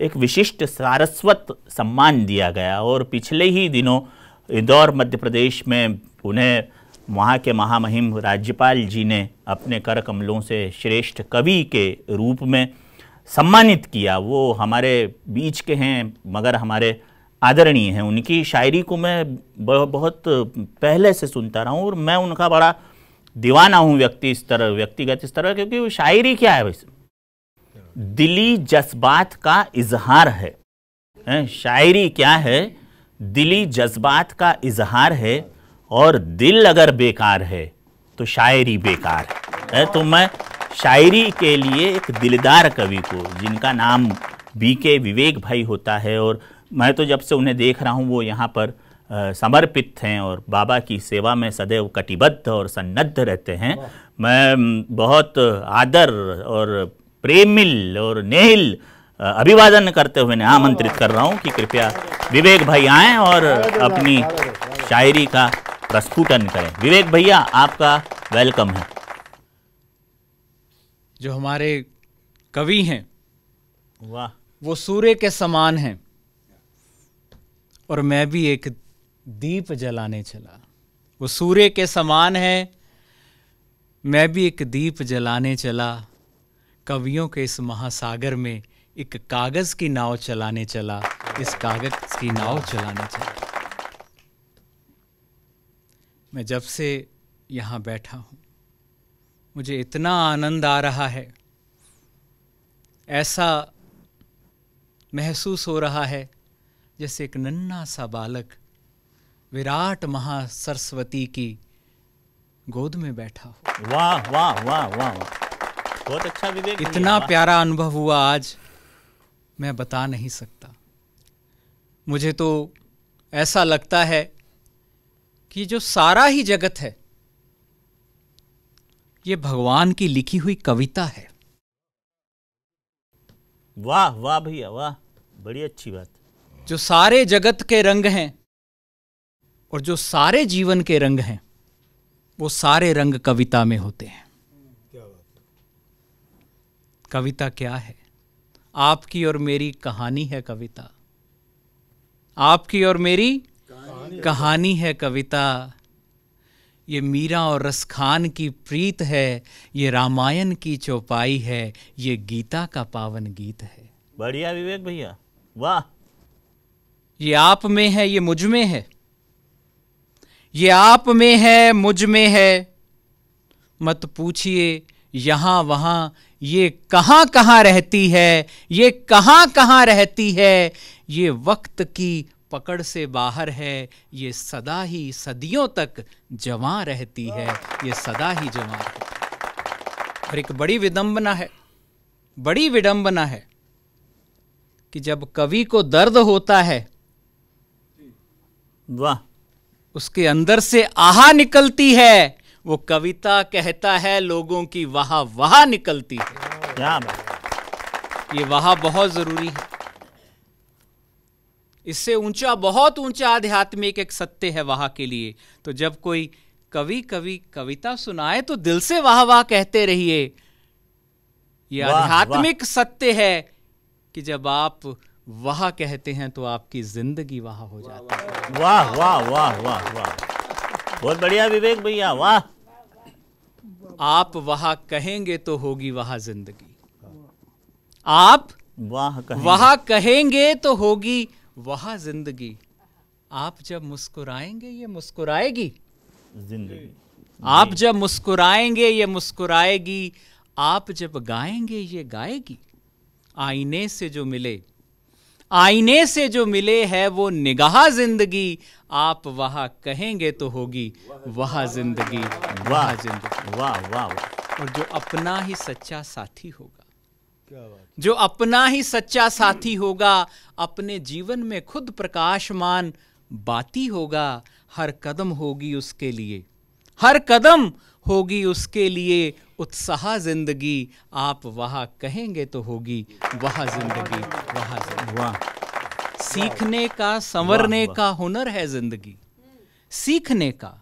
एक विशिष्ट सारस्वत सम्मान दिया गया और पिछले ही दिनों इंदौर मध्य प्रदेश में उन्हें वहाँ के महामहिम राज्यपाल जी ने अपने कर कमलों से श्रेष्ठ कवि के रूप में सम्मानित किया। वो हमारे बीच के हैं मगर हमारे आदरणीय हैं। उनकी शायरी को मैं बहुत पहले से सुनता रहा हूँ और मैं उनका बड़ा दीवाना हूँ व्यक्तिगत स्तर, क्योंकि वो शायरी क्या है वैसे, दिली जज्बात का इजहार है। शायरी क्या है, दिली जज्बात का इजहार है, और दिल अगर बेकार है तो शायरी बेकार है। तो मैं शायरी के लिए एक दिलदार कवि को, जिनका नाम बीके विवेक भाई होता है, और मैं तो जब से उन्हें देख रहा हूँ वो यहाँ पर समर्पित हैं और बाबा की सेवा में सदैव कटिबद्ध और सन्नद्ध रहते हैं, मैं बहुत आदर और प्रेमिल और नेहिल अभिवादन करते हुए आमंत्रित कर रहा हूँ कि कृपया विवेक भाई आएँ और अपनी शायरी का प्रस्फुटन करें। विवेक भैया, आपका वेलकम है। जो हमारे कवि हैं, वाह, वो सूर्य के समान हैं, और मैं भी एक दीप जलाने चला। वो सूर्य के समान है, मैं भी एक दीप जलाने चला, कवियों के इस महासागर में एक कागज की नाव चलाने चला, इस कागज की नाव चलाने चला। मैं जब से यहाँ बैठा हूँ मुझे इतना आनंद आ रहा है, ऐसा महसूस हो रहा है जैसे एक नन्हा सा बालक विराट महासरस्वती की गोद में बैठा हो। वाह वाह वाह वाह, बहुत अच्छा विवेक। इतना प्यारा अनुभव हुआ आज, मैं बता नहीं सकता। मुझे तो ऐसा लगता है कि जो सारा ही जगत है ये भगवान की लिखी हुई कविता है। वाह वाह भैया वाह, बड़ी अच्छी बात। जो सारे जगत के रंग हैं और जो सारे जीवन के रंग हैं, वो सारे रंग कविता में होते हैं। कविता क्या है? आपकी और मेरी कहानी है कविता। आपकी और मेरी कहानी है कविता। ये मीरा और रसखान की प्रीत है, ये रामायण की चौपाई है, ये गीता का पावन गीत है। बढ़िया विवेक भैया, वाह। ये आप में है, ये मुझ में है, ये आप में है, मुझ में है। मत पूछिए यहां वहां, ये कहां कहां रहती है, ये कहां कहां रहती है। ये वक्त की पकड़ से बाहर है, ये सदा ही सदियों तक जवां रहती है, ये सदा ही जवां रहती है। और एक बड़ी विडंबना है, बड़ी विडंबना है कि जब कवि को दर्द होता है, वाह, उसके अंदर से आहा निकलती है, वो कविता कहता है लोगों की वाह वाह निकलती है। क्या बात। ये वाह बहुत जरूरी है। इससे ऊंचा, बहुत ऊंचा आध्यात्मिक एक सत्य है वाह के लिए। तो जब कोई कवि कविता सुनाए तो दिल से वाह वाह कहते रहिए। ये आध्यात्मिक सत्य है कि जब आप वाह कहते हैं तो आपकी जिंदगी वाह हो जाती है। वाह वाह वाह वाह वाह, बहुत बढ़िया विवेक भैया, वाह। आप वाह कहेंगे तो होगी वाह जिंदगी। आप वाह कहेंगे तो होगी वाह जिंदगी। आप जब मुस्कुराएंगे ये मुस्कुराएगी जिंदगी। आप जब मुस्कुराएंगे ये मुस्कुराएगी। आप जब गाएंगे ये गाएगी। आईने से जो मिले, आईने से जो मिले है वो निगाह जिंदगी। आप वाह कहेंगे तो होगी वाह जिंदगी, वाह जिंदगी, वाह वाह। और जो अपना ही सच्चा साथी होगा, जो अपना ही सच्चा साथी होगा, अपने जीवन में खुद प्रकाशमान बाती होगा। हर कदम होगी उसके लिए, हर कदम होगी उसके लिए उत्साह जिंदगी। आप वाह कहेंगे तो होगी वाह जिंदगी, वाह जिंदगी, वाह। सीखने का, संवरने का हुनर है जिंदगी। सीखने का,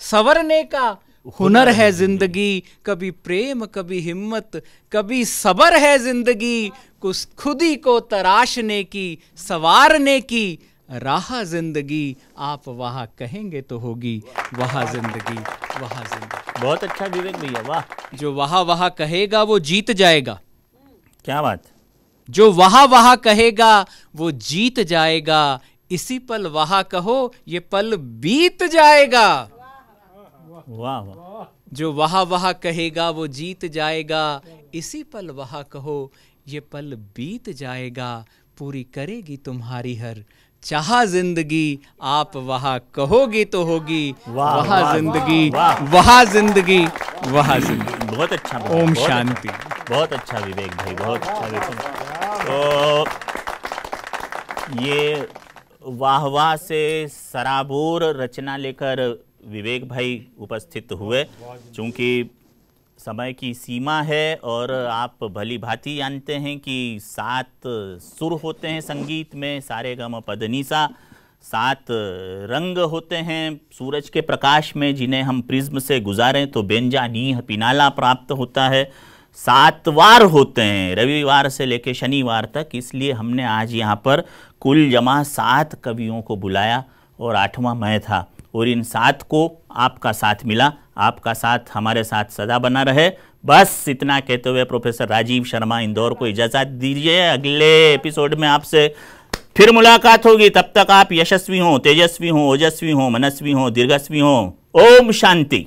संवरने का हुनर है जिंदगी। कभी प्रेम, कभी हिम्मत, कभी सब्र है जिंदगी। कुछ खुदी को तराशने की, संवारने की राह जिंदगी। आप वाह कहेंगे तो होगी वाह जिंदगी, वाह जिंदगी। बहुत अच्छा विवेक भैया, वाह। जो वाह वाह कहेगा वो जीत जाएगा। क्या बात। जो वाह वाह कहेगा वो जीत जाएगा। इसी पल वाह कहो, ये पल बीत जाएगा। वाह वाह, जो वाह वाह कहेगा वो जीत जाएगा, इसी पल वाह कहो ये पल बीत जाएगा, पूरी करेगी तुम्हारी हर चाहा जिंदगी, आप वाह कहोगी तो होगी, वाह जिंदगी, वाह जिंदगी, वाह जिंदगी। बहुत अच्छा, ओम शांति। बहुत अच्छा विवेक भाई, बहुत अच्छा विवेक। तो ये वाह वाह से सराबोर रचना लेकर विवेक भाई उपस्थित हुए। चूंकि समय की सीमा है और आप भली भांति जानते हैं कि 7 सुर होते हैं संगीत में, सारे गम पदनीसा, 7 रंग होते हैं सूरज के प्रकाश में, जिन्हें हम प्रिज्म से गुजारें तो बेंजा नीह पिनाला प्राप्त होता है। 7 वार होते हैं रविवार से लेकर शनिवार तक, इसलिए हमने आज यहाँ पर कुल जमा 7 कवियों को बुलाया और 8वां मैं था, और इन 7 को आपका साथ मिला। आपका साथ हमारे साथ सदा बना रहे। बस इतना कहते हुए प्रोफेसर राजीव शर्मा इंदौर को इजाज़त दीजिए। अगले एपिसोड में आपसे फिर मुलाकात होगी। तब तक आप यशस्वी हों, तेजस्वी हों, ओजस्वी हों, मनस्वी हों, दीर्घस्वी हों। ओम शांति।